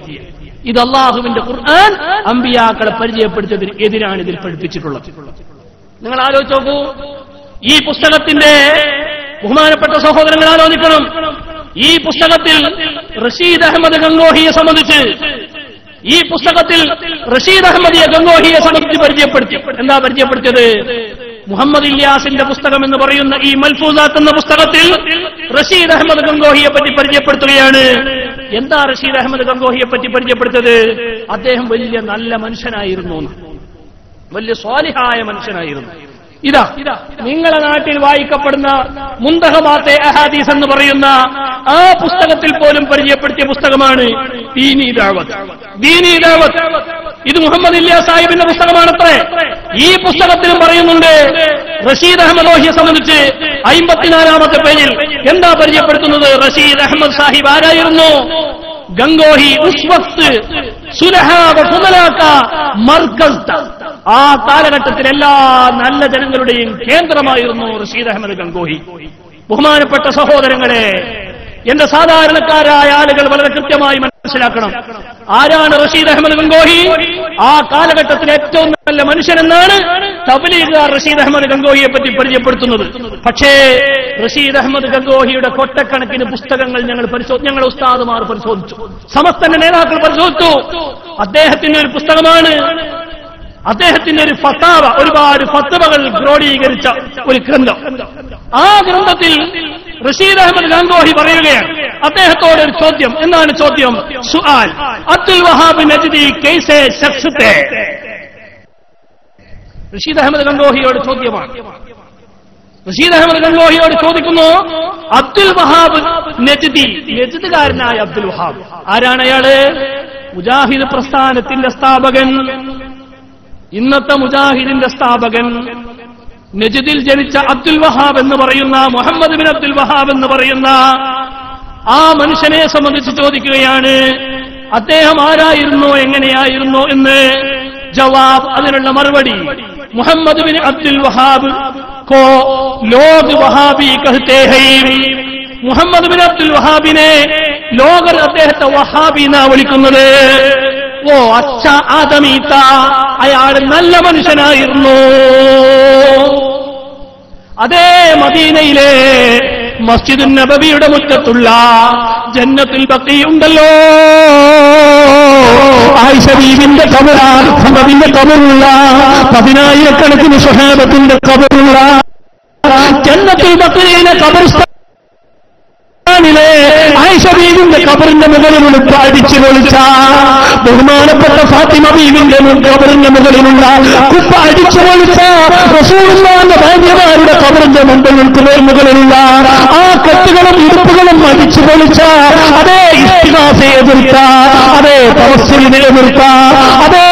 ഇത് അല്ലാഹുവിന്റെ ഖുർആൻ അമ്പിയാക്കളെ പരിചയപ്പെടുത്തിയതിന് എതിരാണ് ഇതിൽ പഠിപ്പിച്ചിട്ടുള്ളത്. നിങ്ങൾ ആലോചിച്ച് നോക്കൂ, ഈ പുസ്തകത്തിന്റെ ബഹുമാനപ്പെട്ട സഹോദരങ്ങൾ ആലോചിക്കണം. ഈ പുസ്തകത്തിൽ റഷീദ് അഹമ്മദ് ഗംഗോഹിയെ സംബന്ധിച്ച് ഈ പുസ്തകത്തിൽ റഷീദ് അഹമ്മദിയെ ഗംഗോഹിയെ സംബന്ധിച്ച് പരിചയപ്പെടുത്തി. എന്താ പരിചയപ്പെടുത്തിയത്? മുഹമ്മദ് ഇല്യാസിന്റെ പുസ്തകം എന്ന് പറയുന്ന ഈ മൽഫൂസാത്ത് എന്ന പുസ്തകത്തിൽ റഷീദ് അഹമ്മദ് ഗംഗോഹിയെ പറ്റി പരിചയപ്പെടുത്തുകയാണ്. എന്താ റഷീദ് അഹമ്മദ് ഗംഗോഹിയെ പറ്റി പരിചയപ്പെടുത്തത്? അദ്ദേഹം വലിയ നല്ല മനുഷ്യനായിരുന്നു, വലിയ സ്വാലിഹായ മനുഷ്യനായിരുന്നു. ഇതാ നിങ്ങളെ നാട്ടിൽ വായിക്കപ്പെടുന്ന മുന്തഹബാത്തെ അഹാദീസ് എന്ന് പറയുന്ന ആ പുസ്തകത്തിൽ പോലും പരിചയപ്പെടുത്തിയ പുസ്തകമാണ് ദീനി ദഅവത്ത്. ദീനി ദഅവത്ത് ഇത് മുഹമ്മദ് ഇല്യാസ് സാഹിബിന്റെ പുസ്തകമാണത്രേ. ഈ പുസ്തകത്തിലും പറയുന്നുണ്ട് റഷീദ് അഹമ്മദ് ഗംഗോഹിയെ സംബന്ധിച്ച് 54-ാമത്തെ പേജിൽ എന്താ പരിചയപ്പെടുത്തുന്നത്? റഷീദ് അഹമ്മദ് സാഹിബ് ആരായിരുന്നു? ഗംഗോഹി ഉസ് വഖ്ത് സുലഹാ വ ഫുദലാ കാ മർകസ് താ. ആ കാലഘട്ടത്തിൽ എല്ലാ നല്ല ജനങ്ങളുടെയും കേന്ദ്രമായിരുന്നു റഷീദ് അഹമ്മദ് ഗംഗോഹി. ബഹുമാനപ്പെട്ട സഹോദരങ്ങളെ, എന്റെ സാധാരണക്കാരായ ആളുകൾ വളരെ കൃത്യമായി മനസ്സിലാക്കണം, ആരാണ് റഷീദ് അഹമ്മദ് ഗംഗോഹി? ആ കാലഘട്ടത്തിൽ ഏറ്റവും നല്ല മനുഷ്യനെന്നാണ് തബ്ലീഗുകാർ റഷീദ് അഹമ്മദ് ഗംഗോഹിയെ പറ്റി പരിചയപ്പെടുത്തുന്നത്. പക്ഷേ റഷീദ് അഹമ്മദ് ഗംഗോഹിയുടെ കൊട്ടക്കണക്കിന് പുസ്തകങ്ങൾ ഞങ്ങൾ ഉസ്താദുമാർ പരിശോധിച്ചു, സമസ്തന്റെ നേതാക്കൾ പരിശോധിച്ചു. അദ്ദേഹത്തിന്റെ ഒരു പുസ്തകമാണ്, അദ്ദേഹത്തിന്റെ ഒരു ഫത്താവ, ഒരുപാട് ഫത്വകൾ ക്രോഡീകരിച്ച ഒരു ഗ്രന്ഥം. ആ ഗ്രന്ഥത്തിൽ റഷീദ് അഹമ്മദ് ഗംഗോഹി പറയുകയാണ്, അദ്ദേഹത്തോട് ഒരു ചോദ്യം. എന്താണ് ചോദ്യം? സുആൽ അബ്ദുൽ വഹാബ് നജ്ദി കൈസെ ശഖ്സ് തെ. റഷീദ് അഹമ്മദ് ഗംഗോഹിയോട് ചോദ്യമാണ്. റഷീദ് അഹമ്മദ് ഗംഗോഹിയോട് ചോദിക്കുന്നു, അബ്ദുൽ വഹാബ് നജ്ദി, നജ്ദുകാരനായ അബ്ദുൽ വഹാബ് ആരാണ്? അയാള് മുജാഹിദ് പ്രസ്ഥാനത്തിന്റെ സ്ഥാപകൻ, ഇന്നത്തെ മുജാഹിദിന്റെ സ്ഥാപകൻ. നജ്ദിൽ ജനിച്ച അബ്ദുൽ വഹാബ് എന്ന് പറയുന്ന, മുഹമ്മദ് ബിൻ അബ്ദുൽ വഹാബ് എന്ന് പറയുന്ന ആ മനുഷ്യനെ സംബന്ധിച്ച് ചോദിക്കുകയാണ്, അദ്ദേഹം ആരായിരുന്നു, എങ്ങനെയായിരുന്നു എന്ന്. ജവാബ്, അതിനുള്ള മറുപടി, മുഹമ്മദ് ബിൻ അബ്ദുൽ വഹാബ് को लोग वहाबी कहते हैं. മുഹമ്മദ് ബിൻ അബ്ദുൽ വഹാബിനെ ലോകർ അദ്ദേഹത്തെ വഹാബി എന്നാ വിളിക്കുന്നത്. ഓ അച്ഛ ആദമീത്ത, അയാൾ നല്ല മനുഷ്യനായിരുന്നു. അതേ മദീനയിലെ മസ്ജിദുൻ നബവിയുടെ മുറ്റത്തുള്ള ജന്നത്തുൽ ബഖീ ഉണ്ടല്ലോ, ആയിഷ ബീവിന്റെ ഖബറാണ്, ഹബീബിന്റെ ഖബറുള്ള 10,000-കണക്കിന് സ്വഹാബത്തിന്റെ ഖബറുള്ള ജന്നത്തുൽ ബഖീയിലെ ഖബർസ്ഥാനിലെ ആയിഷ ബീവിന്റെ ഖബറിന്റെ മുകളിലുള്ള അടിച്ചു പൊളിച്ച ബഹുമാനപ്പെട്ട ഫാത്തിമ ബീവിന്റെ ഖബറിന്റെ മുകളിലുള്ള കുപ്പ അടിച്ചു പൊളിച്ച റസൂലുള്ളാഹിന്റെ ഭാര്യമാരുടെ ഖബറിന്റെ മുകളിലുള്ള ആ കെട്ടുകളും ഇടുപ്പുകളും അടിച്ചു പൊളിച്ച, അതേ ഇസ്തിഗാസയെ എതിർത്ത, അതേ തവസ്സുലിനെ എതിർത്ത, അതേ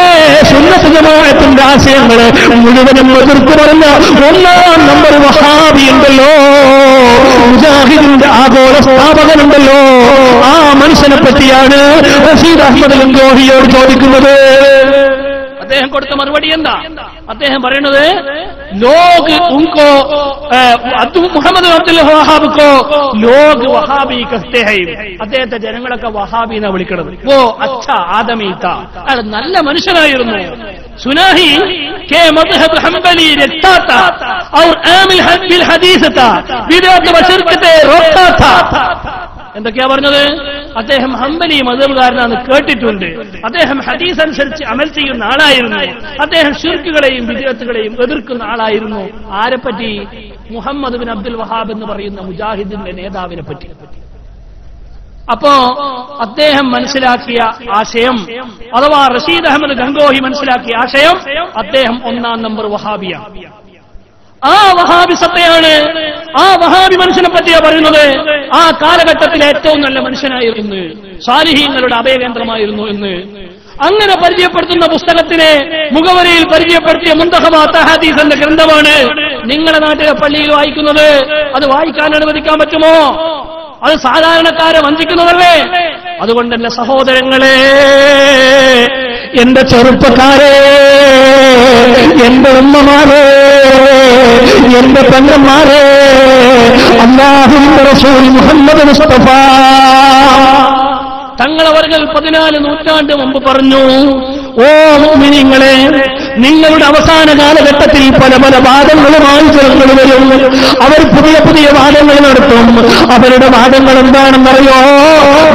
സുന്നത്ത് ജമാഅത്തിന്റെ ആശയങ്ങളെ മുഴുവനും എതിർത്ത് പറഞ്ഞ 1-ാം നമ്പർ വഹാബി ഉണ്ടല്ലോ, മുജാഹിദിന്റെ ആഗോള സ്ഥാപകനുണ്ടല്ലോ, ആ മനുഷ്യനെ പറ്റിയാണ് റഷീദ് അഹമ്മദ് ഗംഗോഹിയോട് ചോദിക്കുന്നത്. അദ്ദേഹം കൊടുത്ത മറുപടി എന്താ? അദ്ദേഹം പറയുന്നത്, ലോഗ് ഉൻകോ മുഹമ്മദ് അബ്ദുൽ വഹാബ് കോ ലോഗ് വഹാബി കഹ്തേ ഹൈ. അദ്ദേഹത്തെ ജനങ്ങളൊക്കെ വഹാബി എന്നാ വിളിക്കുന്നത്. ഓ അച്ഛ ആദമീത്ത, അയാൾ നല്ല മനുഷ്യനായിരുന്നു. സുനാഹി കെ മദ്ഹബ് ഹംബലി രഖ്താ താ ഔർ ആമിൽ ബിൽ ഹദീസ് താ ബിദഅത്ത് വ ശിർകത്തെ റോക്താ താ. എന്തൊക്കെയാ പറഞ്ഞത്? അദ്ദേഹം ഹംബലി മദ്ഹബുകാരനാണെന്ന് കേട്ടിട്ടുണ്ട്. അദ്ദേഹം ഹദീസ് അനുസരിച്ച് അമൽ ചെയ്യുന്ന ആളായിരുന്നു. അദ്ദേഹം ശിർക്കുകളെയും ബിദ്അത്തുകളെയും എതിർക്കുന്ന ആളായിരുന്നു. ആരെപ്പറ്റി? മുഹമ്മദ് ബിൻ അബ്ദുൽ വഹാബ് എന്ന് പറയുന്ന മുജാഹിദിന്റെ നേതാവിനെ പറ്റി. അപ്പോ അദ്ദേഹം മനസ്സിലാക്കിയ ആശയം, അഥവാ റഷീദ് അഹമ്മദ് ഗംഗോഹി മനസ്സിലാക്കിയ ആശയം, അദ്ദേഹം 1-ാം നമ്പർ വഹാബിയാണ്. ആ വഹാബി സത്തയാണ്, ആ വഹാബി മനുഷ്യനെ പറ്റിയാ പറയുന്നത്. ആ കാലഘട്ടത്തിലെ ഏറ്റവും നല്ല മനുഷ്യനായിരുന്നു, സാലിഹീങ്ങളുടെ അഭയകേന്ദ്രമായിരുന്നു എന്ന് അങ്ങനെ പരിചയപ്പെടുത്തുന്ന പുസ്തകത്തിനെ മുഖവരിയിൽ പരിചയപ്പെടുത്തിയ മുന്തഖബാത്ത് ഹദീസ് എന്ന ഗ്രന്ഥമാണ് നിങ്ങളുടെ നാട്ടിലെ പള്ളിയിൽ വായിക്കുന്നത്. അത് വായിക്കാൻ അനുവദിക്കാൻ പറ്റുമോ? അത് സാധാരണക്കാരെ വഞ്ചിക്കുന്നതല്ലേ? അതുകൊണ്ട് എന്റെ സഹോദരങ്ങളെ, എന്റെ ചെറുപ്പക്കാരെ, എന്റെ ഉമ്മമാരെ, എന്റെ പെങ്ങന്മാരെ, അല്ലാഹുവിന്റെ റസൂൽ മുഹമ്മദ് മുസ്തഫ തങ്ങളവർകൾ 14 നൂറ്റാണ്ട് മുമ്പ് പറഞ്ഞു, ഓ മുഅ്മിനീങ്ങളെ, നിങ്ങളുടെ അവസാന കാലഘട്ടത്തിൽ പല പല വാദങ്ങളുമായി ജനങ്ങൾ വരും. അവർ പുതിയ പുതിയ വാദങ്ങൾ നടത്തും. അവരുടെ വാദങ്ങൾ എന്താണെന്നറിയോ?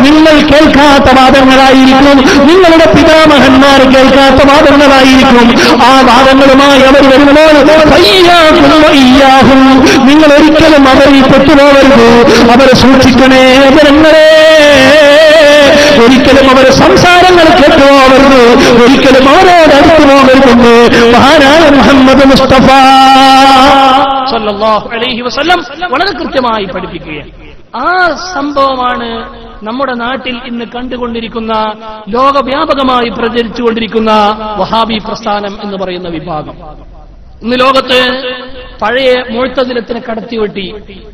നിങ്ങൾ കേൾക്കാത്ത വാദങ്ങളായിരിക്കും, നിങ്ങളുടെ പിതാമഹന്മാർ കേൾക്കാത്ത വാദങ്ങളായിരിക്കും. ആ വാദങ്ങളുമായി അവർ വരുമ്പോൾ നിങ്ങൾ ഒരിക്കലും അവരിൽ പെട്ടുപോകരുത്. അവരെ സൂക്ഷിക്കണേ ജനങ്ങളെ. ഒരിക്കലും അവരെ സംസാരങ്ങൾ കേട്ടുപോകരുത്, ഒരിക്കലും അവരോട് അടുത്തു പോകരുതെന്ന് മഹാനായ മുഹമ്മദ് മുസ്തഫ സല്ലല്ലാഹു അലൈഹി വസല്ലം വളരെ കൃത്യമായി പഠിപ്പിക്കുകയാണ്. ആ സംഭവമാണ് നമ്മുടെ നാട്ടിൽ ഇന്ന് കണ്ടുകൊണ്ടിരിക്കുന്ന, ലോകവ്യാപകമായി പ്രചരിച്ചുകൊണ്ടിരിക്കുന്ന വഹാബി പ്രസ്ഥാനം എന്ന് പറയുന്ന വിഭാഗം. ഇന്ന് ലോകത്ത് പഴയ മുഅ്തസിലത്തിനെ കടത്തിവെട്ടി,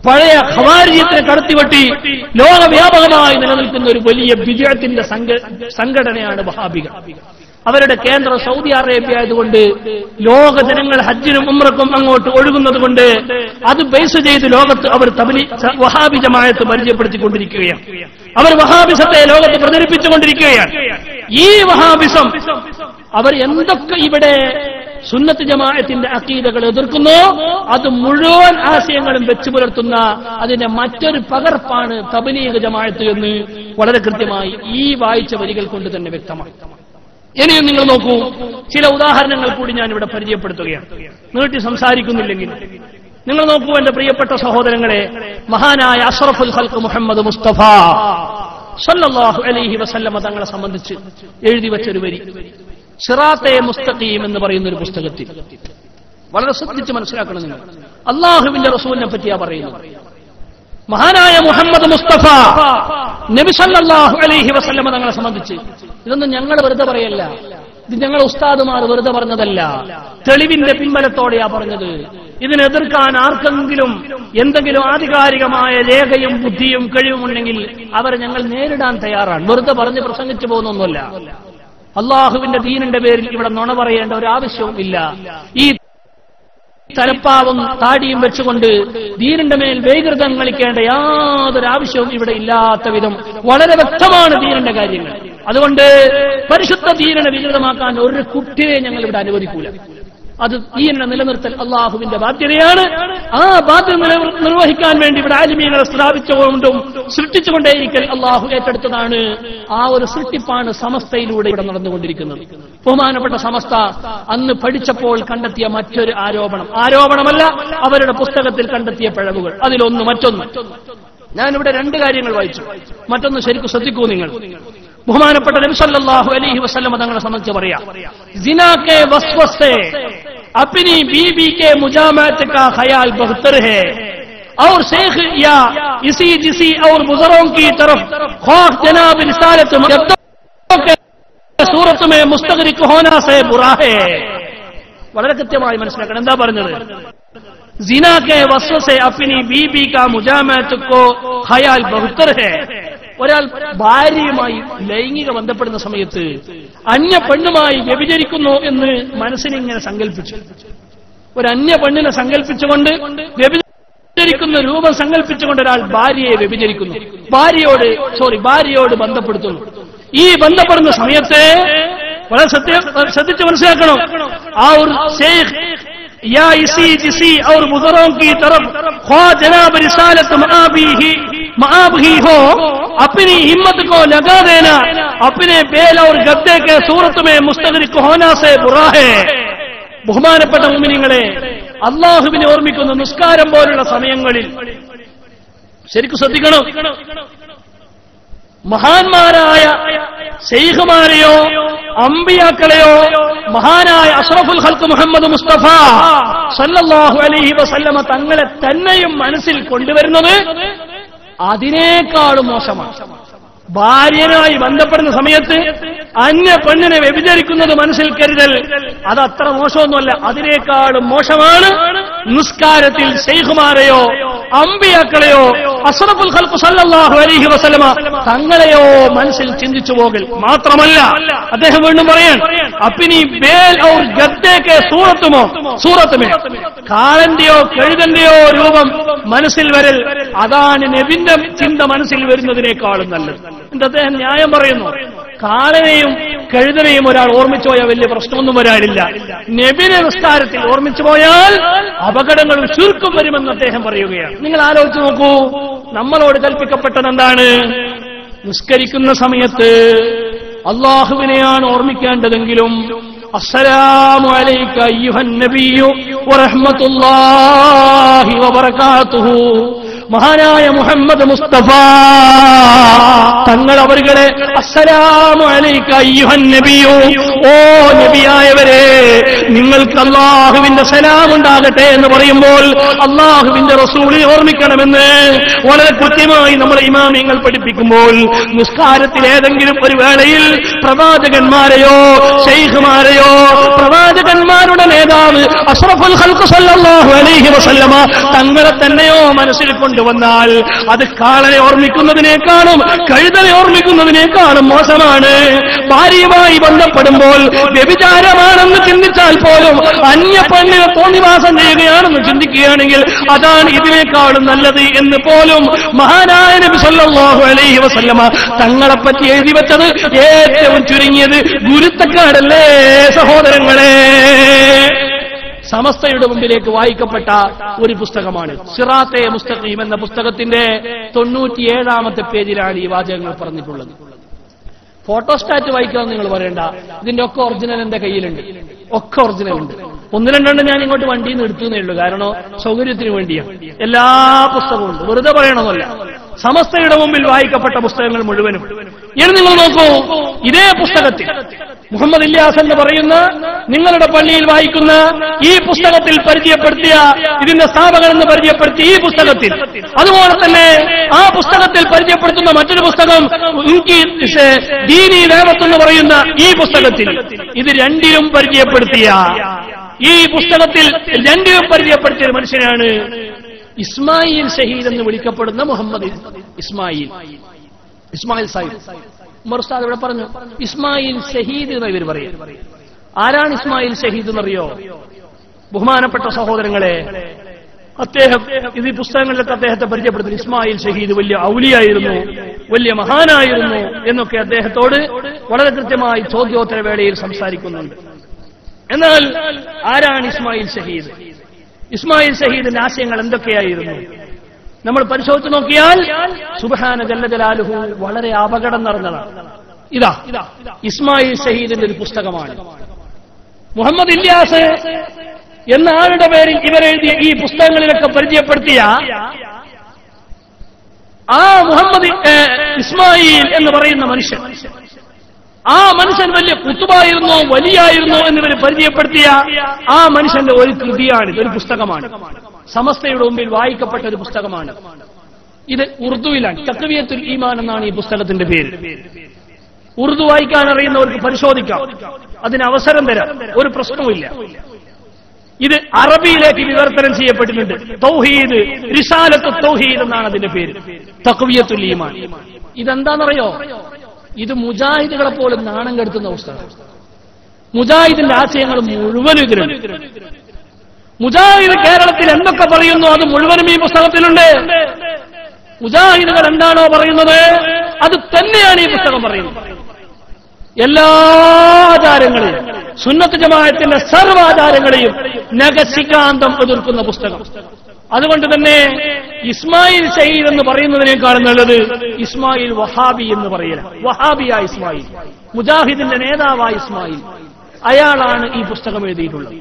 പഴയ ഖവാരിജത്തിനെ കടത്തിവെട്ടി ലോകവ്യാപകമായി നിലനിൽക്കുന്ന ഒരു വലിയ ബിദ്അത്തിന്റെ സംഘടനയാണ് വഹാബികൾ. അവരുടെ കേന്ദ്രം സൗദി അറേബ്യ ആയതുകൊണ്ട് ലോക ജനങ്ങൾ ഹജ്ജിനും ഉംറക്കും അങ്ങോട്ട് ഒഴുകുന്നത് കൊണ്ട് അത് ബേസ് ചെയ്ത് ലോകത്ത് അവർ വഹാബി ജമാഅത്ത് പരിചയപ്പെടുത്തിക്കൊണ്ടിരിക്കുകയാണ്. അവർ വഹാബിസത്തെ ലോകത്ത് പ്രചരിപ്പിച്ചുകൊണ്ടിരിക്കുകയാണ്. ഈ വഹാബിസം അവർ എന്തൊക്കെ ഇവിടെ സുന്നത്ത് ജമാഅത്തിന്റെ അഖീദകൾ എതിർക്കുന്നു, അത് മുഴുവൻ ആശയങ്ങളും വെച്ചു പുലർത്തുന്ന അതിന്റെ മറ്റൊരു പകർപ്പാണ് തബ്ലീഗ് ജമാഅത്ത് എന്ന് വളരെ കൃത്യമായി ഈ വായിച്ച വരികൾ കൊണ്ട് തന്നെ വ്യക്തമാണ്. ഇനിയും നിങ്ങൾ നോക്കൂ, ചില ഉദാഹരണങ്ങൾ കൂടി ഞാൻ ഇവിടെ പരിചയപ്പെടുത്തുകയാണ്, നീട്ടി സംസാരിക്കുന്നില്ലെങ്കിൽ. നിങ്ങൾ നോക്കൂ എന്റെ പ്രിയപ്പെട്ട സഹോദരങ്ങളെ, മഹാനായ അഷ്റഫുൽ ഖൽഖ് മുഹമ്മദ് മുസ്തഫ സല്ലല്ലാഹു അലൈഹി വസല്ലമ തങ്ങളെ സംബന്ധിച്ച് എഴുതി വെച്ചൊരു വരി, സിറാത്തെ മുസ്തഖീം എന്ന് പറയുന്ന ഒരു പുസ്തകത്തിൽ. വളരെ ശ്രദ്ധിച്ച് മനസ്സിലാക്കണം നിങ്ങൾ. അല്ലാഹുവിന്റെ റസൂലിനെ പറ്റിയാ പറയുന്നത്. മഹാനായ മുഹമ്മദ് മുസ്തഫ നബി സല്ലല്ലാഹു അലൈഹി വസല്ലമ തങ്ങളെ സംബന്ധിച്ച് ഇതൊന്നും ഞങ്ങൾ വെറുതെ പറയല്ല, ഇത് ഞങ്ങൾ ഉസ്താദുമാർ വെറുതെ പറഞ്ഞതല്ല, തെളിവിന്റെ പിൻബലത്തോടെയാ പറഞ്ഞത്. ഇതിനെതിർക്കാൻ ആർക്കെങ്കിലും എന്തെങ്കിലും ആധികാരികമായ രേഖയും ബുദ്ധിയും കഴിവുമുണ്ടെങ്കിൽ അവരെ ഞങ്ങൾ നേരിടാൻ തയ്യാറാണ്. വെറുതെ പറഞ്ഞ് പ്രസംഗിച്ചു പോകുന്നൊന്നുമല്ല. അള്ളാഹുവിന്റെ ദീനിന്റെ പേരിൽ ഇവിടെ നുണ പറയേണ്ട ഒരു ആവശ്യവും ഇല്ല. ഈ തലപ്പാവും താടിയും വെച്ചുകൊണ്ട് ദീനിന്റെ മേൽ വൈകൃതം കളിക്കേണ്ട യാതൊരു ആവശ്യവും ഇവിടെ ഇല്ലാത്ത വിധം വളരെ വ്യക്തമാണ് ദീനിന്റെ കാര്യങ്ങൾ. അതുകൊണ്ട് പരിശുദ്ധ ദീനിനെ വികൃതമാക്കാൻ ഒരു കുട്ടിയെ ഞങ്ങൾ ഇവിടെ അനുവദിക്കൂല. അത് ദീനിനെ നിലനിർത്തൽ അള്ളാഹുവിന്റെ ബാധ്യതയാണ്. ആ ബാധ്യത നിർവഹിക്കാൻ വേണ്ടി ഇവിടെ ആലിമീങ്ങളെ സ്ഥാപിച്ചുകൊണ്ടും സൃഷ്ടിച്ചുകൊണ്ടേയിരിക്കൽ അള്ളാഹു ഏറ്റെടുത്തതാണ്. ആ ഒരു സൃഷ്ടിപ്പാണ് സമസ്തയിലൂടെ ഇവിടെ നടന്നുകൊണ്ടിരിക്കുന്നത്. ബഹുമാനപ്പെട്ട സമസ്ത അന്ന് പഠിച്ചപ്പോൾ കണ്ടെത്തിയ മറ്റൊരു ആരോപണമല്ല, അവരുടെ പുസ്തകത്തിൽ കണ്ടെത്തിയ പിഴവുകൾ. അതിലൊന്ന് മറ്റൊന്ന്. ഞാനിവിടെ രണ്ട് കാര്യങ്ങൾ വായിച്ചു, മറ്റൊന്ന് ശരിക്കും ശ്രദ്ധിക്കൂ നിങ്ങൾ. ബഹുമാനപ്പെട്ട നബി സല്ലല്ലാഹു അലൈഹി വസല്ലം തങ്ങളെ സംബന്ധിച്ച് പറയാം, ജിനാ കെ വസ്വസെ अपनी बीबी के मुजामत का ख्याल बेहतर है और शेख या इसी जिसी और बुजुर्गों की तरफ खौफ जनाब रिसालत के सूरत में मुस्तगरिक होना से बुरा है. വളരെ കൃത്യമായി മനസ്സിലാക്കണം എന്താ പറഞ്ഞത്. जिना के वस्वसे अपनी बीबी का मुजामत को ख्याल बेहतर है. ഒരാൾ ഭാര്യയുമായി ലൈംഗിക ബന്ധപ്പെടുന്ന സമയത്ത് അന്യ പെണ്ണുമായി വ്യഭിചരിക്കുന്നു എന്ന് മനസ്സിനിങ്ങനെ സങ്കല്പിച്ചു. ഒരു അന്യ പെണ്ണിനെ സങ്കല്പിച്ചുകൊണ്ട് വ്യഭിചരിക്കുന്ന രൂപം സങ്കല്പിച്ചുകൊണ്ട് ഒരാൾ ഭാര്യയെ വ്യഭിചരിക്കുന്നു, ഭാര്യയോട് ബന്ധപ്പെടുത്തുന്നു. ഈ ബന്ധപ്പെടുന്ന സമയത്ത് വളരെ ശ്രദ്ധിച്ച് മനസ്സിലാക്കണം, ആ ഒരു ശൈഖ് या इसी जिसी और बुजुर्गों की तरफ ख्वा जनाब रिसालत माब ही हो अपनी हिम्मत को लगा देना अपने बेल और गद्दे के सूरत में मुस्तगरिक होना से बुरा है. ബഹുമാനപ്പെട്ട മുഅ്മിനീങ്ങളെ, അല്ലാഹുവിനെ ഓർമ്മിക്കുന്ന നിസ്കാരം പോലുള്ള സമയങ്ങളിൽ ശരിക്കും ശ്രദ്ധിക്കണം. മഹാന്മാരായ ശൈഖുമാരെയോ അമ്പിയാക്കളെയോ മഹാനായ അഷ്റഫുൽ ഖൽഖ് മുഹമ്മദ് മുസ്തഫ സല്ലല്ലാഹു അലൈഹി വസല്ലമ തങ്ങളെ തന്നെയും മനസ്സിൽ കൊണ്ടുവരുന്നത് അതിനേക്കാളും മോശമാണ്. ഭാര്യനായി ബന്ധപ്പെടുന്ന സമയത്ത് അന്യ പെണ്ണിനെ വ്യഭിചരിക്കുന്നത് മനസ്സിൽ കരുതൽ അതത്ര മോശമൊന്നുമല്ല, അതിനേക്കാളും മോശമാണ് നിസ്കാരത്തിൽ ശൈഖുമാരെയോ അമ്പിയാക്കളെയോ അഷ്റഫുൽ ഖൽഖ് സല്ലല്ലാഹു അലൈഹി വസല്ലമ തങ്ങളെയോ മനസ്സിൽ ചിന്തിച്ചു പോകൽ. മാത്രമല്ല അദ്ദേഹം വീണ്ടും പറയാൻ, അപ്പിനി ബേൽ ഔർ ഗദ്ദേ കെ സൂറത്തുമേ കാളന്റെയോ കഴുതന്റെയോ രൂപം മനസ്സിൽ വരൽ അതാണ് നബിന്റെ ചിന്ത മനസ്സിൽ വരുന്നതിനേക്കാളും നല്ലത്. എന്നിട്ട് അദ്ദേഹം ന്യായം പറയുന്നു, കാളനെയും കഴുതനെയും ഒരാൾ ഓർമ്മിച്ചു പോയാൽ വലിയ പ്രശ്നമൊന്നും വരാനില്ല, നബിനെ നിസ്കാരത്തിൽ ഓർമ്മിച്ചു പോയാൽ അപകടങ്ങളും ചുരുക്കം വരുമെന്ന് അദ്ദേഹം പറയുകയാണ്. നിങ്ങൾ ആലോചിച്ച് നോക്കൂ, നമ്മളോട് കൽപ്പിക്കപ്പെട്ടത് എന്താണ്? നിസ്കരിക്കുന്ന സമയത്ത് അല്ലാഹുവിനെയാണ് ഓർമ്മിക്കേണ്ടതെങ്കിലും അസ്സലാമു അലൈക അയ്യുഹൻ നബിയ്യു വറഹ്മത്തുള്ളാഹി വബറകാതുഹു മഹാനായ മുഹമ്മദ് മുസ്തഫ തങ്ങൾ അവരുടെ അസ്സലാമു അലൈക അയ്യുഹൻ നബിയ്യു, ഓ നബിയായവരെ നിങ്ങൾക്ക് അല്ലാഹുവിന്റെ സലാം ഉണ്ടാകട്ടെ എന്ന് പറയുമ്പോൾ അല്ലാഹുവിന്റെ റസൂലിനെ ഓർമ്മിക്കണമെന്ന് വളരെ കൃത്യമായി നമ്മുടെ ഇമാമിങ്ങൾ പഠിപ്പിക്കുമ്പോൾ നിസ്കാരത്തിൽ ഏതെങ്കിലും ഒരു വേളയിൽ പ്രവാചകന്മാരെയോ ശൈഖുമാരെയോ പ്രവാചകന്മാരുടെ നേതാവ് അഷ്റഫുൽ ഖൽഖ് സല്ലല്ലാഹു അലൈഹി വസല്ലമ തങ്ങളെ തന്നെയോ മനസ്സിൽ കൊണ്ടുവന്നാൽ അത് കാളനെ ഓർമ്മിക്കുന്നതിനേക്കാളും കഴുതനെ ഓർമ്മിക്കുന്നതിനേക്കാളും മോശമാണ്. ഭാര്യയുമായി ബന്ധപ്പെടുമ്പോൾ വ്യഭിചാരമാണെന്ന് ചിന്തിച്ചാൽ പോലും അന്യ പെണ്ണിനെ തോന്നിവാസം ചെയ്യുകയാണെന്ന് ചിന്തിക്കുകയാണെങ്കിൽ അതാണ് ഇതിനേക്കാളും നല്ലത് എന്ന് പോലും മഹാനായ നബി സല്ലല്ലാഹു അലൈഹി വസല്ലമ തങ്ങളെപ്പറ്റി എഴുതി വെച്ചത് ഏറ്റവും ചുരുങ്ങിയത് ഗുരുത്തക്കാടല്ലേ സഹോദരങ്ങളെ. സമസ്തയുടെ മുമ്പിലേക്ക് വായിക്കപ്പെട്ട ഒരു പുസ്തകമാണ് സിറാത്തെ മുസ്തഖീം എന്ന പുസ്തകത്തിന്റെ 97-ാമത്തെ പേജിലാണ് ഈ വാചകങ്ങൾ പറഞ്ഞിട്ടുള്ളത്. ഫോട്ടോസ്റ്റാറ്റ് വായിക്കാമെന്ന് നിങ്ങൾ പറയണ്ട, ഇതിന്റെ ഒക്കെ ഒറിജിനൽ എന്റെ കയ്യിലുണ്ട്, ഒക്കെ ഒറിജിനൽ ഉണ്ട്. ഒന്ന് രണ്ടെണ്ണം ഞാൻ ഇങ്ങോട്ട് വണ്ടിയിൽ നിന്ന് എടുത്തുന്നേ ഉള്ളൂ, കാരണം സൗകര്യത്തിന് വേണ്ടിയാണ്. എല്ലാ പുസ്തകവും ഉണ്ട്, വെറുതെ പറയണമെന്നല്ല. സമസ്തയുടെ മുമ്പിൽ വായിക്കപ്പെട്ട പുസ്തകങ്ങൾ മുഴുവനും. ഇനി നിങ്ങൾ നോക്കൂ, ഇതേ പുസ്തകത്തിൽ മുഹമ്മദ് ഇല്യാസ് എന്ന് പറയുന്ന നിങ്ങളുടെ പള്ളിയിൽ വായിക്കുന്ന ഈ പുസ്തകത്തിൽ പരിചയപ്പെടുത്തിയ, ഇതിന്റെ സ്ഥാപകൻ എന്ന് പരിചയപ്പെടുത്തിയ ഈ പുസ്തകത്തിൽ, അതുപോലെ തന്നെ ആ പുസ്തകത്തിൽ പരിചയപ്പെടുത്തുന്ന മറ്റൊരു പുസ്തകം ദീനി ദഅവത്ത് എന്ന് പറയുന്ന ഈ പുസ്തകത്തിൽ, ഇത് രണ്ടിലും പരിചയപ്പെടുത്തിയ, ഈ പുസ്തകത്തിൽ രണ്ടിലും പരിചയപ്പെടുത്തിയ ഒരു മനുഷ്യനാണ് ഇസ്മായിൽ ഷഹീദ് എന്ന് വിളിക്കപ്പെടുന്ന മുഹമ്മദ് ഇസ്മായിൽ സാഹിബ്. ഉമർ ഉസ്താദ് ഇവിടെ പറഞ്ഞു ഇസ്മായിൽ ഷഹീദ് എന്ന് ഇവർ പറയും. ആരാണ് ഇസ്മായിൽ ഷഹീദ് എന്നറിയോ? ബഹുമാനപ്പെട്ട സഹോദരങ്ങളെ, അദ്ദേഹം ഇത് ഈ പുസ്തകങ്ങളിലൊക്കെ അദ്ദേഹത്തെ പരിചയപ്പെടുത്തുന്നു. ഇസ്മായിൽ ഷഹീദ് വലിയ ഔലിയായിരുന്നു, വലിയ മഹാനായിരുന്നു എന്നൊക്കെ അദ്ദേഹത്തോട് വളരെ കൃത്യമായി ചോദ്യോത്തര വേളയിൽ സംസാരിക്കുന്നുണ്ട്. എന്നാൽ ആരാണ് ഇസ്മായിൽ ഷഹീദ്? ഇസ്മായിൽ ഷഹീദിന്റെ ആശയങ്ങൾ എന്തൊക്കെയായിരുന്നു? നമ്മൾ പരിശോധിച്ച് നോക്കിയാൽ സുബ്ഹാന ജല്ല ജലാലുഹു വളരെ അപകടം നിറഞ്ഞതാണ്. ഇതാ ഇസ്മായിൽ ഷഹീദിന്റെ ഒരു പുസ്തകമാണ്. മുഹമ്മദ് ഇല്യാസ് എന്ന ആളുടെ പേരിൽ ഇവരെഴുതിയ ഈ പുസ്തകങ്ങളിലൊക്കെ പരിചയപ്പെടുത്തിയ ആ മുഹമ്മദ് ഇസ്മായിൽ എന്ന് പറയുന്ന മനുഷ്യൻ, ആ മനുഷ്യൻ വലിയ കുത്തുബായിരുന്നോ വലിയായിരുന്നോ എന്നിവർ പരിചയപ്പെടുത്തിയ ആ മനുഷ്യന്റെ ഒരു കൃതിയാണ്, ഒരു പുസ്തകമാണ്. സമസ്തയുടെ മുമ്പിൽ വായിക്കപ്പെട്ട ഒരു പുസ്തകമാണ്. ഇത് ഉറുദുവിലാണ്. തഖ്വിയത്തുൽ ഈമാൻ എന്നാണ് ഈ പുസ്തകത്തിന്റെ പേര്. ഉറുദു വായിക്കാൻ അറിയുന്നവർക്ക് പരിശോധിക്കാം, അതിന് അവസരം തരാം, ഒരു പ്രശ്നവുമില്ല. ഇത് അറബിയിലേക്ക് വിവർത്തനം ചെയ്യപ്പെട്ടിട്ടുണ്ട്. തൗഹീദ്, റിസാലത്ത് തൗഹീദ് എന്നാണ് അതിന്റെ പേര്, തഖ്വിയത്തുൽ ഈമാൻ. ഇതെന്താണെന്നറിയോ? ഇത് മുജാഹിദുകളെ പോലും നാണം കെടുത്തുന്ന പുസ്തകം. മുജാഹിദിന്റെ ആശയങ്ങൾ മുഴുവനും ഇതിലുണ്ട്. മുജാഹിദ് കേരളത്തിൽ എന്തൊക്കെ പറയുന്നു അത് മുഴുവനും ഈ പുസ്തകത്തിലുണ്ട്. മുജാഹിദുകൾ എന്താണോ പറയുന്നത് അത് തന്നെയാണ് ഈ പുസ്തകം പറയുന്നത്. എല്ലാ ആചാരങ്ങളെയും, സുന്നത്ത് ജമാഅത്തിന്റെ സർവാചാരങ്ങളെയും നഖശിഖാന്തം എതിർക്കുന്ന പുസ്തകം. അതുകൊണ്ട് തന്നെ ഇസ്മായിൽ ഷഹീദ് എന്ന് പറയുന്നതിനേക്കാളും നല്ലത് ഇസ്മായിൽ വഹാബി എന്ന് പറയല. വഹാബിയായ ഇസ്മായിൽ, മുജാഹിദിന്റെ നേതാവായ ഇസ്മായിൽ, അയാളാണ് ഈ പുസ്തകം എഴുതിയിട്ടുള്ളത്.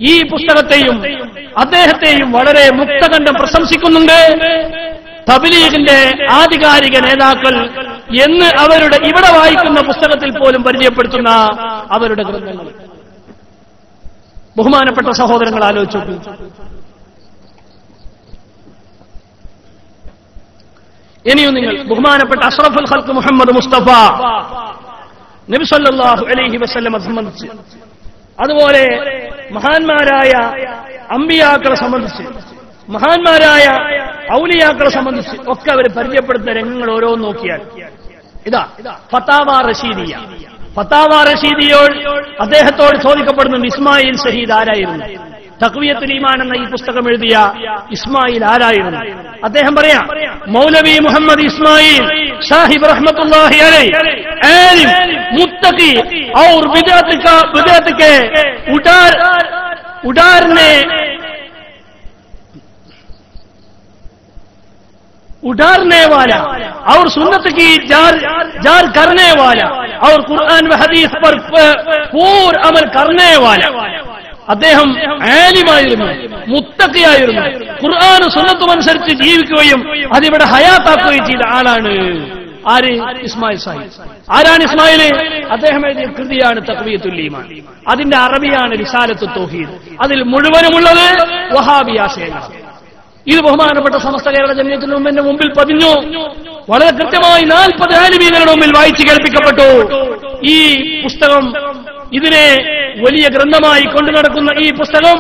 ഈ പുസ്തകത്തെയും അദ്ദേഹത്തെയും വളരെ മുക്തകണ്ഠം പ്രശംസിക്കുന്നുണ്ട് തബ്ലീഗിന്റെ ആധികാരിക നേതാക്കൾ എന്ന് അവരുടെ ഇവിടെ വായിക്കുന്ന പുസ്തകത്തിൽ പോലും പരിചയപ്പെടുത്തുന്ന അവരുടെ ഗ്രന്ഥങ്ങൾ. ബഹുമാനപ്പെട്ട സഹോദരങ്ങൾ ആലോചിച്ചു നോക്കൂ. ഇനിയും നിങ്ങൾ ബഹുമാനപ്പെട്ട അഷ്റഫുൽ ഖൽഖ് മുഹമ്മദ് മുസ്തഫ നബി സല്ലല്ലാഹു അലൈഹി വസല്ലമയെ സംബന്ധിച്ച്, അതുപോലെ മഹാന്മാരായ അമ്പിയാക്കളെ സംബന്ധിച്ച്, മഹാന്മാരായ ഔലിയാക്കളെ സംബന്ധിച്ച് ഒക്കെ അവർ പരിചയപ്പെടുത്തുന്ന രംഗങ്ങൾ ഓരോന്ന് നോക്കിയാൽ ഇതാ ഫതാവ റഷീദിയ. ഫതാവ റഷീദിയോട് അദ്ദേഹത്തോട് ചോദിക്കപ്പെടുന്നുണ്ട് ഇസ്മായിൽ ഷഹീദ് ആരായിരുന്നു? തഖ്വിയത്തുൽ ഈമാൻ എന്ന ഈ പുസ്തകം എഴുതിയ ഇസ്മായിൽ ആരായിരുന്നു? അദ്ദേഹം പറയാം മൗലവി മുഹമ്മദ് ഇസ്മായിൽ സാഹിബ് റഹ്മത്തുള്ളാഹി അലൈഹി ആലിം മുത്തഖി और बिदअत के उड़ारने वाला और सुन्नत की जार करने वाला और कुरान व हदीस पर पूर्ण अमल करने वाला. അദ്ദേഹം ആലിമായിരുന്നു, മുത്തഖിയായിരുന്നു, ഖുർആനും സുന്നത്തും അനുസരിച്ച് ജീവിക്കുകയും അതിവിടെ ഹയാത്താക്കുകയും ചെയ്ത ആളാണ്. ആര്? ഇസ്മായിൽ സാഹിബ്. ആരാണ് ഇസ്മായിൽ? അദ്ദേഹം എഴുതിയ കൃതിയാണ് തഖ്വിയത്തുൽ ഈമാൻ. അതിന്റെ അറബിയാണ് റിസാലത്തുൽ തൗഹീദ്. അതിൽ മുഴുവനുമുള്ളത് വഹാബി ആശയങ്ങളാണ്. ഇത് ബഹുമാനപ്പെട്ട സമസ്ത കേരള ജമിയത്തിന്റെ മുമ്പിൽ പതിഞ്ഞു. വളരെ കൃത്യമായി 40 ആലിമീങ്ങളുടെ മുമ്പിൽ വായിച്ചു കേൾപ്പിക്കപ്പെട്ടു. ഈ പുസ്തകം, ഇതിനെ വലിയ ഗ്രന്ഥമായി കൊണ്ടു നടക്കുന്ന ഈ പുസ്തകം,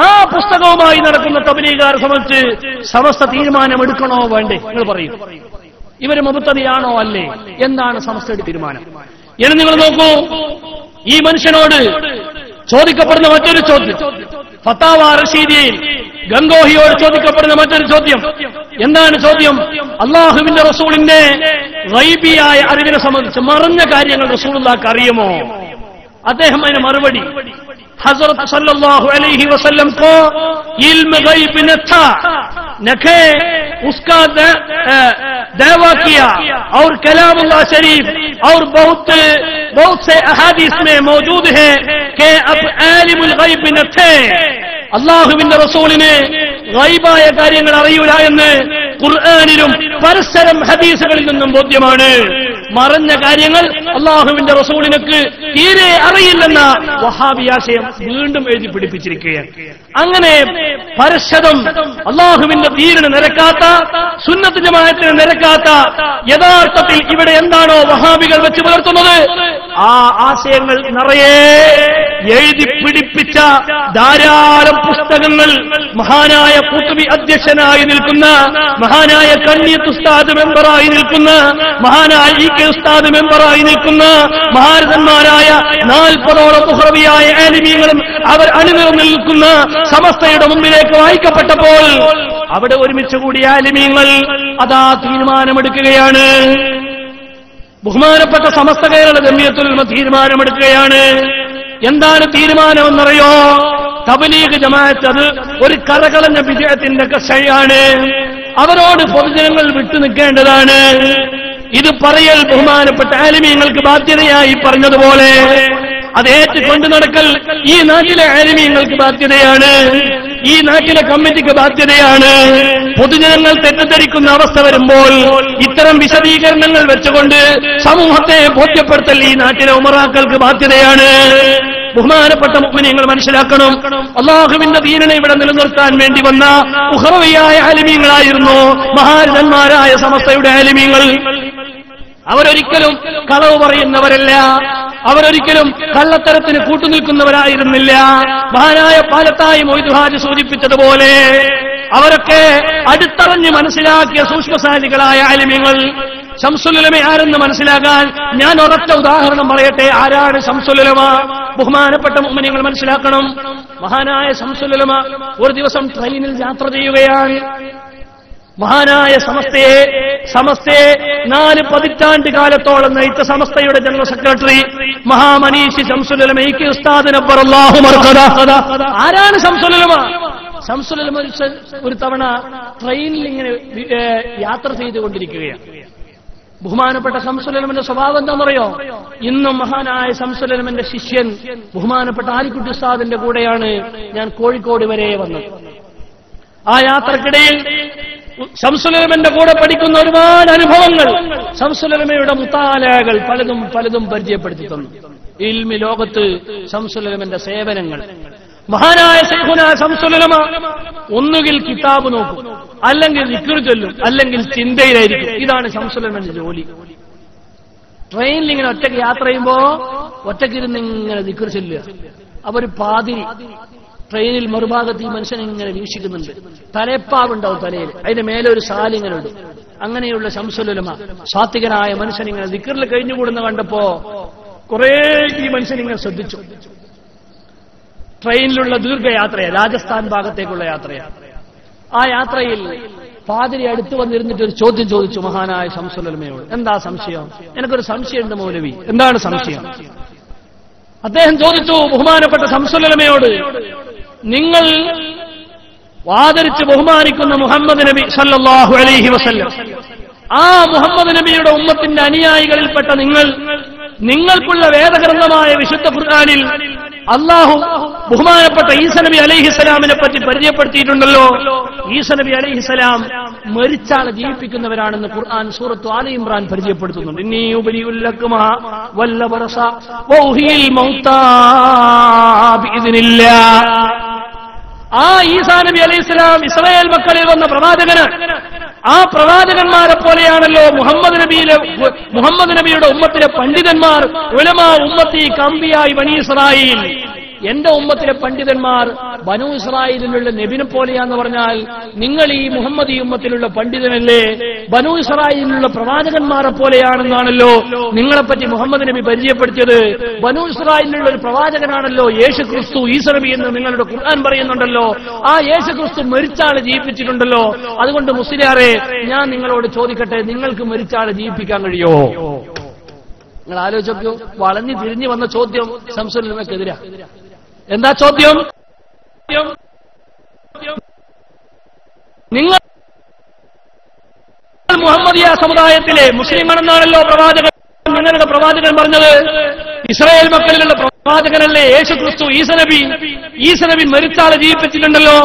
ആ പുസ്തകവുമായി നടക്കുന്ന തബ്ലീഗുകാരെ സംബന്ധിച്ച് സമസ്ത തീരുമാനമെടുക്കണോ വേണ്ടേ? നിങ്ങൾ പറയും, ഇവര് മുബ്തദിയാണോ അല്ലേ? എന്താണ് സമസ്തയുടെ തീരുമാനം? ഇനി നിങ്ങൾ നോക്കൂ, ഈ മനുഷ്യനോട് ചോദിക്കപ്പെടുന്ന മറ്റൊരു ചോദ്യം, ഫതാവ റഷീദിയയിൽ ഗംഗോഹിയോട് ചോദിക്കപ്പെടുന്ന മറ്റൊരു ചോദ്യം. എന്താണ് ചോദ്യം? അല്ലാഹുവിന്റെ റസൂലിന്റെ ഗൈബിയായ അറിവിനെ സംബന്ധിച്ച് മറഞ്ഞ കാര്യങ്ങൾ റസൂലുള്ളാഹിക്ക് അറിയുമോ? അദ്ദേഹം അതിന് മറുപടി, हजरत सल्लल्लाहु अलैहि वसल्लम को इल्म गैब न था, नखे उसका दावा किया और कलामुल्लाह शरीफ और बहुत बहुत से अहादीस में मौजूद है कि अब आलिमुल गैब न थे, അല്ലാഹുവിന്റെ റസൂലിനെ ഗൈബായ കാര്യങ്ങൾ അറിയൂല എന്ന് ഖുർആനിലും പരസ്പരം ഹദീസുകളിൽ നിന്നും ബോധ്യമാണ്. മറഞ്ഞ കാര്യങ്ങൾ അല്ലാഹുവിന്റെ റസൂലിനക്ക് തീരെ അറിയില്ലെന്ന വഹാബി ആശയം വീണ്ടും എഴുതി പിടിപ്പിച്ചിരിക്കുകയാണ്. അങ്ങനെ പരസ്പരം അല്ലാഹുവിന്റെ ദീനിന് നിരക്കാത്ത, സുന്നത്ത് ജമാഅത്തിന് നിരക്കാത്ത, യഥാർത്ഥത്തിൽ ഇവിടെ എന്താണോ വഹാബികൾ വെച്ച് പുലർത്തുന്നത് ആ ആശയങ്ങൾ നിറയെ എഴുതി പിടിപ്പിച്ച ധാരാളം പുസ്തകങ്ങൾ മഹാനായ ഖുത്ബി അധ്യക്ഷനായി നിൽക്കുന്ന, മഹാനായ കണ്ണിയത്ത് ഉസ്താദ് മെമ്പറായി നിൽക്കുന്ന, മഹാനായ ഇ.കെ. ഉസ്താദ് മെമ്പറായി നിൽക്കുന്ന മഹാരഥന്മാരായ 40ഓളം മുഹറവിയായ ആലിമീങ്ങളും അവർ അണിനിരന്നു നിൽക്കുന്ന സമസ്തയുടെ മുമ്പിലേക്ക് വായിക്കപ്പെട്ടപ്പോൾ അവിടെ ഒരുമിച്ച് കൂടിയ ആലിമീങ്ങൾ അതാ തീരുമാനമെടുക്കുകയാണ്. ബഹുമാനപ്പെട്ട സമസ്ത കേരള ജമിയത്തുൽ ഉലമ തീരുമാനമെടുക്കുകയാണ്. എന്താണ് തീരുമാനമെന്നറിയോ? തബ്ലീഗ് ജമാഅത്ത് അത് ഒരു കറകളഞ്ഞ വിജയത്തിന്റെ കഷയാണ്. അവരോട് പൊതുജനങ്ങൾ വിട്ടുനിൽക്കേണ്ടതാണ്. ഇത് പറയൽ ബഹുമാനപ്പെട്ട ആലിമീങ്ങൾക്ക് ബാധ്യതയായി പറഞ്ഞതുപോലെ അത് ഏറ്റുകൊണ്ട് നടക്കൽ ഈ നാട്ടിലെ ആലിമീങ്ങൾക്ക് ബാധ്യതയാണ്, ഈ നാട്ടിലെ കമ്മിറ്റിക്ക് ബാധ്യതയാണ്. പൊതുജനങ്ങൾ തെറ്റിദ്ധരിക്കുന്ന അവസ്ഥ വരുമ്പോൾ ഇത്തരം വിശദീകരണങ്ങൾ വെച്ചുകൊണ്ട് സമൂഹത്തെ ബോധ്യപ്പെടുത്തൽ ഈ നാട്ടിലെ ഉമറാക്കൾക്ക് ബാധ്യതയാണ്. ബഹുമാനപ്പെട്ട മുഅ്മിനീങ്ങൾ മനസ്സിലാക്കണം, അല്ലാഹുവിന്റെ ദീനിനെ ഇവിടെ നിലനിർത്താൻ വേണ്ടി വന്ന ഉഖറവിയായ ആലിമീങ്ങളായിരുന്നു മഹാരഥന്മാരായ സമസ്തയുടെ ആലിമീങ്ങൾ. അവരൊരിക്കലും കളവ് പറയുന്നവരല്ല, അവരൊരിക്കലും കള്ളത്തരത്തിന് കൂട്ടുനിൽക്കുന്നവരായിരുന്നില്ല. മഹാനായ പാലത്തായി മൊയ്തു ഹാജി സൂചിപ്പിച്ചതുപോലെ അവരൊക്കെ അടുത്തറിഞ്ഞ് മനസ്സിലാക്കിയ സൂക്ഷ്മസാലികളായ ആലിമീങ്ങൾ. ശംസുൽ ഉലമ ആരെന്ന് മനസ്സിലാക്കാൻ ഞാൻ ഒരൊറ്റ ഉദാഹരണം പറയട്ടെ. ആരാണ് ശംസുൽ ഉലമ? ബഹുമാനപ്പെട്ട മുഅ്മിനീങ്ങൾ മനസ്സിലാക്കണം, മഹാനായ ശംസുൽ ഉലമ ഒരു ദിവസം ട്രെയിനിൽ യാത്ര ചെയ്യുകയാണ്. മഹാനായ സമസ്തയെ 4 പതിറ്റാണ്ട് കാലത്തോളം നയിച്ച സമസ്തയുടെ ജനറൽ സെക്രട്ടറി മഹാമനീഷി ശംസുൽ ഉലമ ഇ.കെ. ഉസ്താദ് നബ്ബറല്ലാഹു മർഖദ. ആരാണ് ശംസുൽ ഉലമ? ശംസുൽ ഉലമ ഒരു തവണ ട്രെയിനിൽ ഇങ്ങനെ യാത്ര ചെയ്തുകൊണ്ടിരിക്കുകയാണ്. ബഹുമാനപ്പെട്ട ശംസുൽ ഉലമയുടെ സ്വഭാവം എന്താണെന്നറിയോ? ഇന്നും മഹാനായ ശംസുൽ ഉലമയുടെ ശിഷ്യൻ ബഹുമാനപ്പെട്ട ആലിക്കുട്ടി ഉസ്താദിന്റെ കൂടെയാണ് ഞാൻ കോഴിക്കോട് വരെ വന്നത്. ആ യാത്രക്കിടയിൽ ശംസുൽ ഉലമയുടെ കൂടെ പഠിക്കുന്ന ഒരുപാട് അനുഭവങ്ങൾ, ശംസുൽ ഉലമയുടെ മുത്താലകൾ പലതും പരിചയപ്പെടുത്തി തന്നു. ഇൽമി ലോകത്ത് ശംസുൽ ഉലമയുടെ സേവനങ്ങൾ. മഹാനായ ശൈഖുന ശംസുൽ ഉലമ ഒന്നുകിൽ കിതാബ് നോക്കും, അല്ലെങ്കിൽ ദിക്ർ ചൊല്ലും, അല്ലെങ്കിൽ ചിന്തയിലായിരിക്കും. ഇതാണ് ശംസുൽ ഉലമയുടെ ജോലി. ട്രെയിനിൽ ഇങ്ങനെ ഒറ്റയ്ക്ക് യാത്ര ചെയ്യുമ്പോ ഒറ്റയ്ക്കിരുന്ന് ഇങ്ങനെ ദിക്ർ ചൊല്ലുക. അവര് പാതിരി ട്രെയിനിൽ മറുഭാഗത്ത് ഈ മനുഷ്യൻ ഇങ്ങനെ വീക്ഷിക്കുന്നുണ്ട്. തലപ്പാവുണ്ടാവും തലയിൽ, അതിന്റെ മേലെ ഒരു സാലിങ്ങനെ ഉണ്ട്. അങ്ങനെയുള്ള ശംസുൽ ഉലമ സാത്വികനായ മനുഷ്യൻ ഇങ്ങനെ ദിക്റിൽ കഴിഞ്ഞുകൂടുന്ന കണ്ടപ്പോ കുറെ ഈ മനുഷ്യൻ ഇങ്ങനെ ശ്രദ്ധിച്ചു. ട്രെയിനിലുള്ള ദീർഘയാത്രയാണ്, രാജസ്ഥാൻ ഭാഗത്തേക്കുള്ള യാത്രയാണ്. ആ യാത്രയിൽ പാതിരി അടുത്ത് വന്നിരുന്നിട്ട് ഒരു ചോദ്യം ചോദിച്ചു മഹാനായ ശംസുൽ ഉലമയോട്. എന്താ സംശയം? എനിക്കൊരു സംശയമുണ്ട് മൗലവി. എന്താണ് സംശയം? അദ്ദേഹം ചോദിച്ചു ബഹുമാനപ്പെട്ട ശംസുൽ ഉലമയോട്, നിങ്ങൾ ആദരിച്ച് ബഹുമാനിക്കുന്ന മുഹമ്മദ് നബി സല്ലല്ലാഹു അലൈഹി വസല്ലം, ആ മുഹമ്മദ് നബിയുടെ ഉമ്മത്തിന്റെ അനുയായികളിൽപ്പെട്ട നിങ്ങൾക്കുള്ള വേദഗ്രന്ഥമായ വിശുദ്ധ ഖുർആനിൽ അല്ലാഹു ബഹുമാനപ്പെട്ട ഈസ നബി അലൈഹിസ്സലാമിനെ പറ്റി പരിചയപ്പെടുത്തിയിട്ടുണ്ടല്ലോ. ഈസ നബി അലൈഹിസ്സലാം മരിച്ചാളെ ജീവിപ്പിക്കുന്നവരാണെന്ന് ഖുർആൻ സൂറത്ത് ആല ഇംറാൻ പരിചയപ്പെടുത്തുന്നുണ്ട്. ഇന്നി ഉബരിഉൽ ലക്കുമ വല്ല ബറസ വഉഹിൽ മൗതാ ബിഇദ്നില്ലാഹ്. ആ ഈസാ നബി അലൈഹിസ്സലാം ഇസ്രായേൽ മക്കളിൽ വന്ന പ്രവാചകന്. ആ പ്രവാചകന്മാരെ പോലെയാണല്ലോ മുഹമ്മദ് നബിയുടെ ഉമ്മത്തിലെ പണ്ഡിതന്മാർ. ഉലമാ ഉമ്മത്തി കംബിയായി ബനീ ഇസ്രായീൽ. എന്റെ ഉമ്മത്തിലെ പണ്ഡിതന്മാർ ബനൂ ഇസ്രായേലിലുള്ള നബിനെ പോലെയാന്ന് പറഞ്ഞാൽ നിങ്ങൾ ഈ മുഹമ്മദ് ഈ ഉമ്മത്തിലുള്ള പണ്ഡിതനല്ലേ? ബനൂ ഇസ്രായേലിലുള്ള പ്രവാചകന്മാരെ പോലെയാണെന്നാണല്ലോ നിങ്ങളെപ്പറ്റി മുഹമ്മദ് നബി പരിചയപ്പെടുത്തിയത്. ബനൂ ഇസ്രായേലിലുള്ള ഒരു പ്രവാചകനാണല്ലോ യേശു ക്രിസ്തു, ഈസ നബി എന്ന് നിങ്ങളുടെ ഖുർആൻ പറയുന്നുണ്ടല്ലോ. ആ യേശു ക്രിസ്തു മരിച്ചാളെ ജീവിപ്പിച്ചിട്ടുണ്ടല്ലോ. അതുകൊണ്ട് മുസ്ലിയാരെ, ഞാൻ നിങ്ങളോട് ചോദിക്കട്ടെ, നിങ്ങൾക്ക് മരിച്ചാളെ ജീവിപ്പിക്കാൻ കഴിയോ? നിങ്ങൾ ആലോചിച്ചോ. വളഞ്ഞു തിരിഞ്ഞു വന്ന ചോദ്യം ശംസുൽ ഉലമക്കെതിരാ. എന്താ ചോദ്യം? നിങ്ങൾ മുഹമ്മദിയ സമുദായത്തിലെ മുസ്ലിമാണെന്നാണല്ലോ പ്രവാചകൻ നിങ്ങളുടെ പ്രവാചകൻ പറഞ്ഞത്? ഇസ്രായേൽ മക്കളിലുള്ള പ്രവാചകനല്ലേ യേശുക്രിസ്തു? ഈസനബി മരിച്ചാളെ ജീവിപ്പിച്ചിട്ടുണ്ടല്ലോ.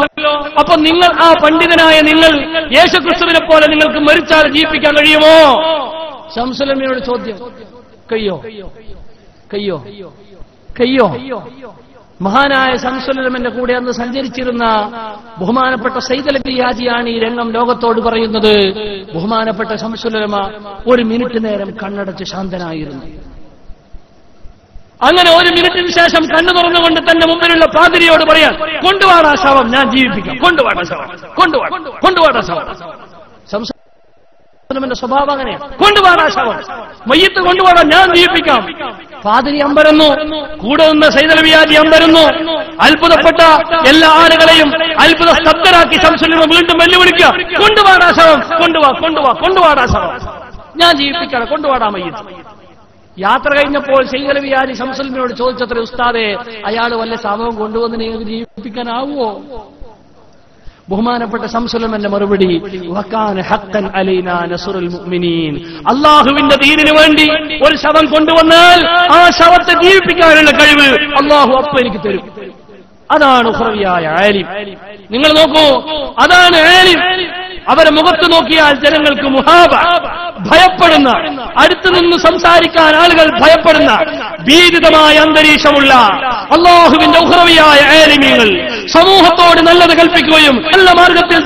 അപ്പൊ നിങ്ങൾ, ആ പണ്ഡിതനായ നിങ്ങൾ, യേശുക്രിസ്തുവിനെ പോലെ നിങ്ങൾക്ക് മരിച്ചാളെ ജീവിപ്പിക്കാൻ കഴിയുമോ? ശംസുലമിയോട് ചോദ്യം. കയ്യോ? മഹാനായ ശംസുലമിന്റെ കൂടെ അന്ന് സഞ്ചരിച്ചിരുന്ന ബഹുമാനപ്പെട്ട സയ്യിദ് അലി ഹാജിയാണ് ഈ രംഗം ലോകത്തോട് പറയുന്നത്. ബഹുമാനപ്പെട്ട ശംസുലമ ഒരു മിനിറ്റ് നേരം കണ്ണടച്ച് ശാന്തനായിരുന്നു. അങ്ങനെ ഒരു മിനിറ്റിന് ശേഷം കണ്ണു തുറന്നുകൊണ്ട് തന്റെ മുമ്പിലുള്ള പാതിരിയോട് പറയാൻ, കൊണ്ടുവാടാ ശവം, ഞാൻ ജീവിപ്പിക്കാം, കൊണ്ടുവാടാ ശവം. ശംസുലമിന്റെ സ്വഭാവം അങ്ങനെയാണ്. കൊണ്ടുവാടാ ശവം, മയ്യത്ത് കൊണ്ടുവാടാ, ഞാൻ ജീവിപ്പിക്കാം. പാതിരി അമ്പരന്നു, കൂടെ നിന്ന് സയ്യിദ് അലി ഹാജി അമ്പരന്നു. അത്ഭുതപ്പെട്ട എല്ലാ ആളുകളെയും അത്ഭുത സ്തബ്ധരാക്കി ശംസുലമ വീണ്ടും വെല്ലുവിളിക്കുക, കൊണ്ടുവാടാ ശവം, കൊണ്ടുവാടാ ശവം, ഞാൻ ജീവിപ്പിക്കാം, കൊണ്ടുവാടാ മയ്യത്ത്. യാത്ര കഴിഞ്ഞപ്പോൾ സയ്യിദ് അലി ഹാജി ശംസുലമിനോട് ചോദിച്ചത്ര, ഉസ്താദേ, അയാൾ വല്ല ശവവും കൊണ്ടുവന്ന് നിങ്ങൾക്ക് ജീവിപ്പിക്കാനാവുമോ? ബഹുമാനപ്പെട്ട ശംസുലമന്റെ മറുപടി, വകാന ഹഖ്ഖൻ അലൈനാ നസ്റുൽ മുഅ്മിനീൻ. അല്ലാഹുവിന്റെ ദീനിനു വേണ്ടി ഒരു ശവം കൊണ്ടുവന്നാൽ ആ ശവത്തെ ജീവിപ്പിക്കാനുള്ള കഴിവ് അല്ലാഹു അപ്പ എനിക്ക് തരും. അതാണ് ഉഖ്റവിയായ ആലിം. നിങ്ങൾ നോക്കൂ, അതാണ് ആലിം. അവരെ മുഖത്ത് നോക്കിയാൽ ജനങ്ങൾക്ക് മുഹാബ, ഭയപ്പെടുന്ന, അടുത്തു നിന്ന് സംസാരിക്കാൻ ആളുകൾ ഭയപ്പെടുന്ന ഭീതിതമായ അന്തരീക്ഷമുള്ള അല്ലാഹുവിന്റെ ഉഖ്റവിയായ ആലിമീങ്ങൾ സമൂഹത്തോട് നല്ലത് കൽപ്പിക്കുകയും നല്ല മാർഗത്തിൽ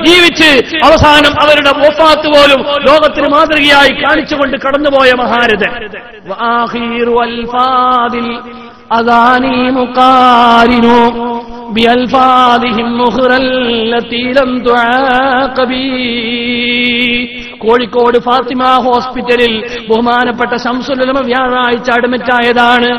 ജീവിച്ച് അവസാനം അവരുടെ വഫാത്ത് പോലും ലോകത്തിന് മാതൃകയായി കാണിച്ചുകൊണ്ട് കടന്നുപോയ മഹാരഥൻ. അദാനി മുഖാരിനു ബിഅൽഫാദിഹിം മുഖ്റല്ലതി ലം തുആഖബി. കോഴിക്കോട് ഫാത്തിമ ഹോസ്പിറ്റലിൽ ബഹുമാനപ്പെട്ട ശംസുലമ വ്യാഴാഴ്ച അഡ്മിറ്റായതാണ്.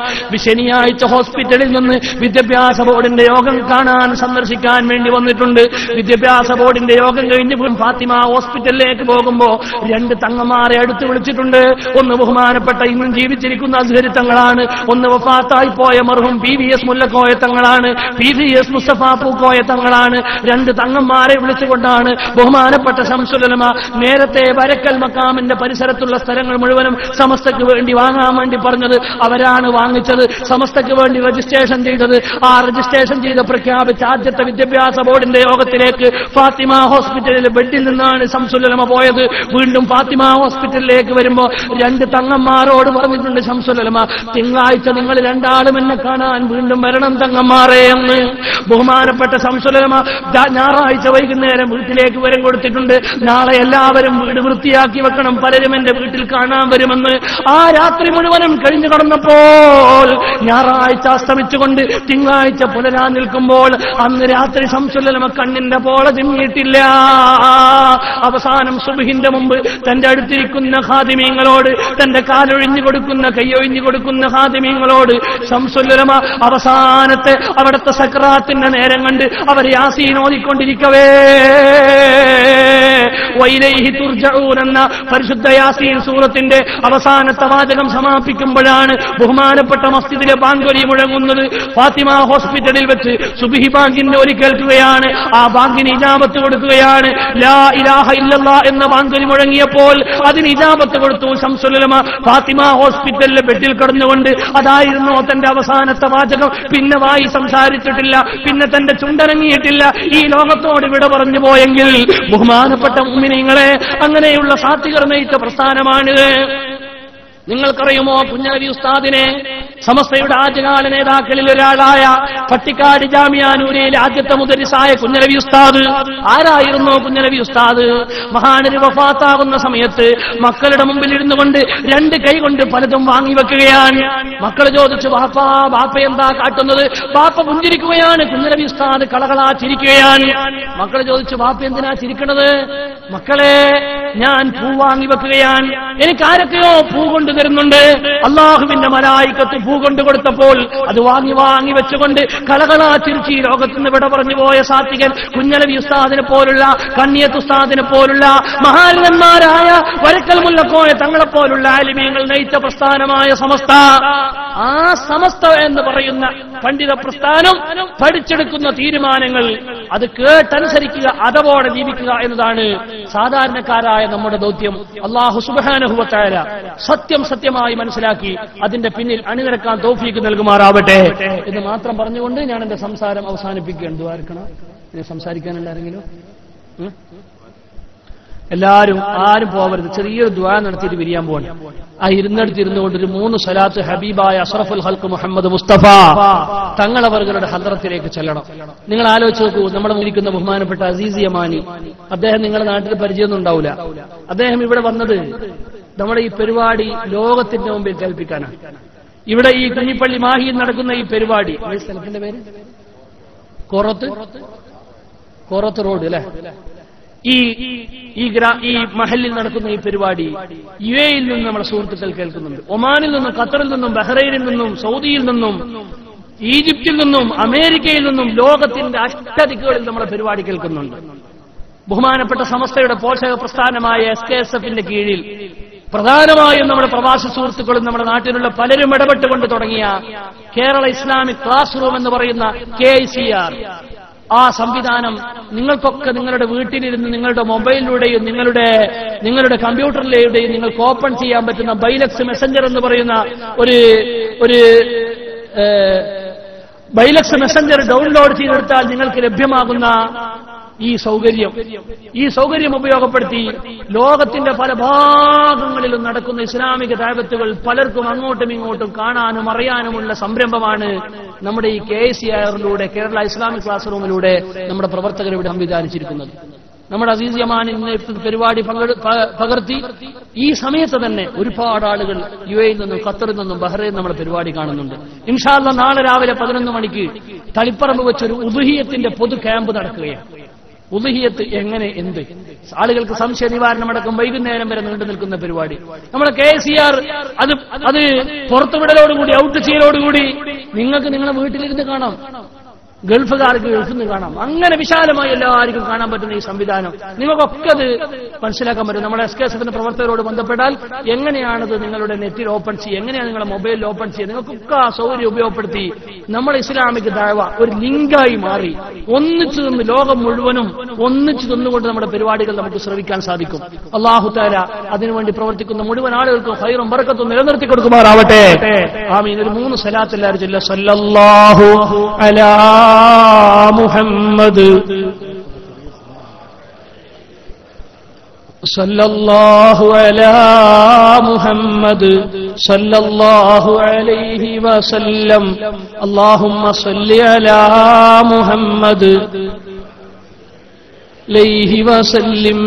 ശനിയാഴ്ച ഹോസ്പിറ്റലിൽ നിന്ന് വിദ്യാഭ്യാസ ബോർഡിന്റെ യോഗം കാണാൻ സന്ദർശിക്കാൻ വേണ്ടി വന്നിട്ടുണ്ട്. വിദ്യാഭ്യാസ ബോർഡിന്റെ യോഗം കഴിഞ്ഞ് ഫാത്തിമ ഹോസ്പിറ്റലിലേക്ക് പോകുമ്പോ രണ്ട് തങ്ങന്മാരെ അടുത്ത് വിളിച്ചിട്ടുണ്ട്. ഒന്ന് ബഹുമാനപ്പെട്ട ഇന്നും ജീവിച്ചിരിക്കുന്ന അസ്ഹരി തങ്ങളാണ്, ഒന്ന് വഫാത്തായി പോയ മർഹൂം PVS മുല്ലക്കോയ തങ്ങളാണ്, PVS മുസ്തഫ പൂക്കോയ തങ്ങളാണ്. രണ്ട് തങ്ങന്മാരെ വിളിച്ചുകൊണ്ടാണ് ബഹുമാനപ്പെട്ട ശംസുലമ നേരത്തെ വരക്കൽ മക്കാമിന്റെ പരിസരത്തുള്ള സ്ഥലങ്ങൾ മുഴുവനും സമസ്തയ്ക്ക് വേണ്ടി വാങ്ങാൻ വേണ്ടി പറഞ്ഞത്. അവരാണ് വാങ്ങിച്ചത്, സമസ്തയ്ക്ക് വേണ്ടി രജിസ്ട്രേഷൻ ചെയ്തത്. ആ രജിസ്ട്രേഷൻ ചെയ്ത് പ്രഖ്യാപിച്ച ആദ്യത്തെ വിദ്യാഭ്യാസ ബോർഡിന്റെ യോഗത്തിലേക്ക് ഫാത്തിമ ഹോസ്പിറ്റലിലെ ബെഡിൽ നിന്നാണ് ശംസുലമ പോയത്. വീണ്ടും ഫാത്തിമ ഹോസ്പിറ്റലിലേക്ക് വരുമ്പോ രണ്ട് തങ്ങന്മാരോട് പറഞ്ഞിട്ടുണ്ട് ശംസുലമ, തിങ്കളാഴ്ച നിങ്ങൾ രണ്ടാളും എന്നെ കാണാൻ വീണ്ടും വരണം തങ്ങന്മാരെ എന്ന്. ബഹുമാനപ്പെട്ട ശംസുലമ ഞായറാഴ്ച വൈകുന്നേരം വീട്ടിലേക്ക് വരം കൊടുത്തിട്ടുണ്ട്. നാളെ എല്ലാവരും വീട് വൃത്തിയാക്കി വെക്കണം, പലരും എന്റെ വീട്ടിൽ കാണാൻ വരുമെന്ന്. ആ രാത്രി മുഴുവനും കഴിഞ്ഞു കടന്നപ്പോൾ ഞായറാഴ്ച അസ്തമിച്ചുകൊണ്ട് തിങ്കളാഴ്ച പുലരാൻ നിൽക്കുമ്പോൾ അന്ന് രാത്രി ശംസുലമ കണ്ണിന്റെ പോള ചിമ്മിയിട്ടില്ല. അവസാനം സുബ്ഹിന്റെ മുമ്പ് തന്റെ അടുത്തിരിക്കുന്ന ഖാദിമീങ്ങളോട്, തന്റെ കാലൊഴിഞ്ഞു കൊടുക്കുന്ന, കൈയൊഴിഞ്ഞു കൊടുക്കുന്ന ഖാദിമീങ്ങളോട് ശംസുലമ അവസാനത്തെ അവിടുത്തെ സക്രാത്തിന്റെ നേരം കണ്ട് അവർ യാസീൻ ഓതിക്കൊണ്ടിരിക്കവേ വൈലൈഹി തുർജഊൻ എന്ന പരിശുദ്ധ യാസീൻ സൂറത്തിന്റെ അവസാനത്തെ വാചകം സമാപിക്കുമ്പോഴാണ് ബഹുമാനപ്പെട്ട മസ്ജിദിലെ ബാങ്കൊലി മുഴങ്ങുന്നത്. ഫാത്തിമ ഹോസ്പിറ്റലിൽ വെച്ച് സുബ്ഹി ബാങ്കിന്റെ ഒലി കേൾക്കുകയാണ്. ആ ബാങ്കിന് ഇജാബത്ത് കൊടുക്കുകയാണ്. ലാ ഇലാഹ ഇല്ലല്ലാഹ് എന്ന ബാങ്കൊലി മുഴങ്ങിയപ്പോൾ അതിന് ഇജാബത്ത് കൊടുത്തു ശംസുലമ. ഫാത്തിമ ഹോസ്പിറ്റലിലെ ബെഡിൽ കിടന്നുകൊണ്ട് അതായിരുന്നു തന്റെ അവസാനത്തെ വാചകം. പിന്നെ വായി സംസാരിച്ചിട്ടില്ല, പിന്നെ തന്റെ ചുണ്ടനങ്ങിയിട്ടില്ല. ഈ ലോകത്തോട് വിട പറഞ്ഞു പോയെങ്കിൽ ബഹുമാനപ്പെട്ട മുഅ്മിനീങ്ങളെ, അങ്ങനെയുള്ള സാത്വികർ നയിച്ച പ്രസ്ഥാനമാണിത്. നിങ്ങൾക്കറിയുമോ കുഞ്ഞനബി ഉസ്താദിനെ? സമസ്തയുടെ ആദ്യകാല നേതാക്കളിൽ ഒരാളായ പട്ടിക്കാട് ജാമിയാനൂരിലെ ആദ്യത്തെ മുദരിസായ കുഞ്ഞനബി ഉസ്താദ്. ആരായിരുന്നു കുഞ്ഞനബി ഉസ്താദ്? മഹാനര് വഫാത്താകുന്ന സമയത്ത് മക്കളുടെ മുമ്പിൽ ഇരുന്നു കൊണ്ട് രണ്ട് കൈ കൊണ്ട് പലതും വാങ്ങിവെക്കുകയാണ്. മക്കൾ ചോദിച്ചു, ബാപ്പ എന്താ കാട്ടുന്നത്? ബാപ്പ പുഞ്ചിരിക്കുകയാണ്. കുഞ്ഞനബി ഉസ്താദ് കളകളാ ചിരിക്കുകയാണ്. മക്കൾ ചോദിച്ചു, ബാപ്പ എന്തിനാ ചിരിക്കണത്? മക്കളെ, ഞാൻ പൂ വാങ്ങിവെക്കുകയാണ്, എനിക്ക് ആരൊക്കെയോ പൂ കൊണ്ടു തരുന്നുണ്ട്. അള്ളാഹുവിന്റെ മലായികത്ത് പൂ കൊണ്ടു കൊടുത്തപ്പോൾ അത് വാങ്ങി വെച്ചുകൊണ്ട് കളകളാ ചിരിച്ച് ഈ ലോകത്തുനിന്ന് വിട പറഞ്ഞു പോയ സാത്വികൻ കുഞ്ഞനബി ഉസ്താദിനെ പോലുള്ള, കണ്ണിയത്ത് ഉസ്താദിനെ പോലുള്ള മഹാന്മാരായ വരക്കൽ മുല്ലക്കോയ തങ്ങളെപ്പോലുള്ള ആലിമീങ്ങൾ നയിച്ച പ്രസ്ഥാനമായ സമസ്ത. ആ സമസ്ത എന്ന് പറയുന്ന പണ്ഡിത പ്രസ്ഥാനം പഠിച്ചെടുക്കുന്ന തീരുമാനങ്ങൾ അത് കേട്ടനുസരിക്കുക, അതവോടെ ജീവിക്കുക എന്നതാണ് സാധാരണക്കാരായ നമ്മുടെ ദൗത്യം. അല്ലാഹു സുബ്ഹാനഹു വ തആല സത്യം സത്യമായി മനസ്സിലാക്കി അതിന്റെ പിന്നിൽ അണിനിരക്കാൻ തൗഫീഖ് നൽകുമാറാവട്ടെ എന്ന് മാത്രം പറഞ്ഞുകൊണ്ട് ഞാൻ എന്റെ സംസാരം അവസാനിപ്പിക്കുകയാണ്. ദുആർക്കണം. ഇനി സംസാരിക്കാനുണ്ടാരെങ്കിലും എല്ലാവരും ആരും പോവരുത്. ചെറിയൊരു ദുആ നടത്തിയിട്ട് പിരിയാൻ പോകണം. ആ ഇരുന്നിടത്തിരുന്നുകൊണ്ട് ഒരു 3 സ്വലാത്ത് ഹബീബായ അഷ്റഫുൽ ഖൽഖ് മുഹമ്മദ് മുസ്തഫ തങ്ങളവരുടെ ഹദ്റത്തിലേക്ക് ചെല്ലണം. നിങ്ങൾ ആലോചിച്ച് നോക്കൂ, നമ്മുടെ മുന്നിരിക്കുന്ന ബഹുമാനപ്പെട്ട അസീസി യമാനി, അദ്ദേഹം നിങ്ങളുടെ നാട്ടിൽ പരിചയമൊന്നും ഉണ്ടാവില്ല. അദ്ദേഹം ഇവിടെ വന്നത് നമ്മുടെ ഈ പരിപാടി ലോകത്തിന്റെ മുമ്പിൽ കേൾപ്പിക്കാനാണ്. ഇവിടെ ഈ കുഞ്ഞിപ്പള്ളി മാഹിയിൽ നടക്കുന്ന ഈ പരിപാടി, സ്ഥലത്തിന്റെ പേര് കോറത്ത് റോഡ് അല്ലെ, ഈ മഹലിൽ നടക്കുന്ന ഈ പരിപാടി യുഎഇയിൽ നിന്ന് നമ്മുടെ സുഹൃത്തുക്കൾ കേൾക്കുന്നുണ്ട്. ഒമാനിൽ നിന്നും, ഖത്തറിൽ നിന്നും, ബഹ്റൈനിൽ നിന്നും, സൗദിയിൽ നിന്നും, ഈജിപ്തിൽ നിന്നും, അമേരിക്കയിൽ നിന്നും ലോകത്തിന്റെ അഷ്ടദിക്കുകളിൽ നമ്മുടെ പരിപാടി കേൾക്കുന്നുണ്ട്. ബഹുമാനപ്പെട്ട സമസ്തയുടെ പോഷക പ്രസ്ഥാനമായ SKSF-ന്റെ കീഴിൽ പ്രധാനമായും നമ്മുടെ പ്രവാസി സുഹൃത്തുക്കളും നമ്മുടെ നാട്ടിലുള്ള പലരും ഇടപെട്ടുകൊണ്ട് തുടങ്ങിയ കേരള ഇസ്ലാമിക് ക്ലാസ് റൂം എന്ന് പറയുന്ന KICR, ആ സംവിധാനം നിങ്ങൾക്കൊക്കെ നിങ്ങളുടെ വീട്ടിലിരുന്ന് നിങ്ങളുടെ മൊബൈലിലൂടെയും നിങ്ങളുടെ കമ്പ്യൂട്ടറിലൂടെയും നിങ്ങൾക്ക് ഓപ്പൺ ചെയ്യാൻ പറ്റുന്ന ബൈലക്സ് മെസഞ്ചർ എന്ന് പറയുന്ന ഒരു ബൈലക്സ് മെസഞ്ചർ ഡൗൺലോഡ് ചെയ്തെടുത്താൽ നിങ്ങൾക്ക് ലഭ്യമാകുന്ന ഈ സൗകര്യം ഉപയോഗപ്പെടുത്തി ലോകത്തിന്റെ പല ഭാഗങ്ങളിലും നടക്കുന്ന ഇസ്ലാമിക ദഅവത്തുകൾ പലർക്കും അങ്ങോട്ടും ഇങ്ങോട്ടും കാണാനും അറിയാനുമുള്ള സംരംഭമാണ് നമ്മുടെ ഈ KICR-ലൂടെ, കേരള ഇസ്ലാമിക് ക്ലാസ് റൂമിലൂടെ നമ്മുടെ പ്രവർത്തകർ ഇവിടെ സംവിധാനിച്ചിരിക്കുന്നത്. നമ്മുടെ അസീസ് യമാനി പരിപാടി പകർത്തി ഈ സമയത്ത് തന്നെ ഒരുപാട് ആളുകൾ യുഎഇയിൽ നിന്നും, ഖത്തറിൽ നിന്നും, ബഹ്റൈനിൽ നമ്മുടെ പരിപാടി കാണുന്നുണ്ട്. ഇൻഷാ അല്ലാഹ് നാളെ രാവിലെ 11 മണിക്ക് തളിപ്പറമ്പ് വെച്ചൊരു ഉദ്ഹിയത്തിന്റെ പൊതു ക്യാമ്പ് നടക്കുകയാണ്. ഉദ്ഹിയത്ത് എങ്ങനെ, എന്ത്, ആളുകൾക്ക് സംശയ നിവാരണമടക്കം വൈകുന്നേരം വരെ നീണ്ടു നിൽക്കുന്ന പരിപാടി. നമ്മുടെ KICR അത് പുറത്തുവിടലോടുകൂടി, ഔട്ട് ചെയ്യലോടുകൂടി നിങ്ങൾക്ക് നിങ്ങളെ വീട്ടിലിരുന്ന് കാണാം, ഗൾഫുകാർക്ക് ഗൾഫിൽ നിന്ന് കാണാം. അങ്ങനെ വിശാലമായി എല്ലാവർക്കും കാണാൻ പറ്റുന്ന ഈ സംവിധാനം നിങ്ങൾക്കൊക്കെ അത് മനസ്സിലാക്കാൻ പറ്റും. നമ്മുടെ SKSF-ന്റെ പ്രവർത്തകരോട് ബന്ധപ്പെട്ടാൽ എങ്ങനെയാണത് നിങ്ങളുടെ നെറ്റിൽ ഓപ്പൺ ചെയ്യുക, എങ്ങനെയാണ് നിങ്ങളുടെ മൊബൈലിൽ ഓപ്പൺ ചെയ്യുക, നിങ്ങൾക്കൊക്കെ ആ സൗകര്യം ഉപയോഗപ്പെടുത്തി നമ്മുടെ ഇസ്ലാമിക് ദഅവ ഒരു ലിങ്കായി മാറി ഒന്നിച്ചു നിന്ന് ലോകം മുഴുവനും ഒന്നിച്ചു നിന്നുകൊണ്ട് നമ്മുടെ പരിപാടികൾ നമുക്ക് ശ്രവിക്കാൻ സാധിക്കും. അല്ലാഹു തആല അതിനുവേണ്ടി പ്രവർത്തിക്കുന്ന മുഴുവൻ ആളുകൾക്കും ഖൈറും ബറക്കത്തും നിലനിർത്തി കൊടുക്കുമാറാവട്ടെ. ആമീൻ. ഒരു 3 സ്വലാത്ത് എല്ലാവരും ചൊല്ലുക. സല്ലല്ലാഹു അലാ മുഹമ്മദ്, സല്ലല്ലാഹു അലാ മുഹമ്മദ്, സല്ലല്ലാഹു അലൈഹി വസല്ലം. അല്ലാഹുമ്മ സല്ലി അലാ മുഹമ്മദ് അലൈഹി വസല്ലം.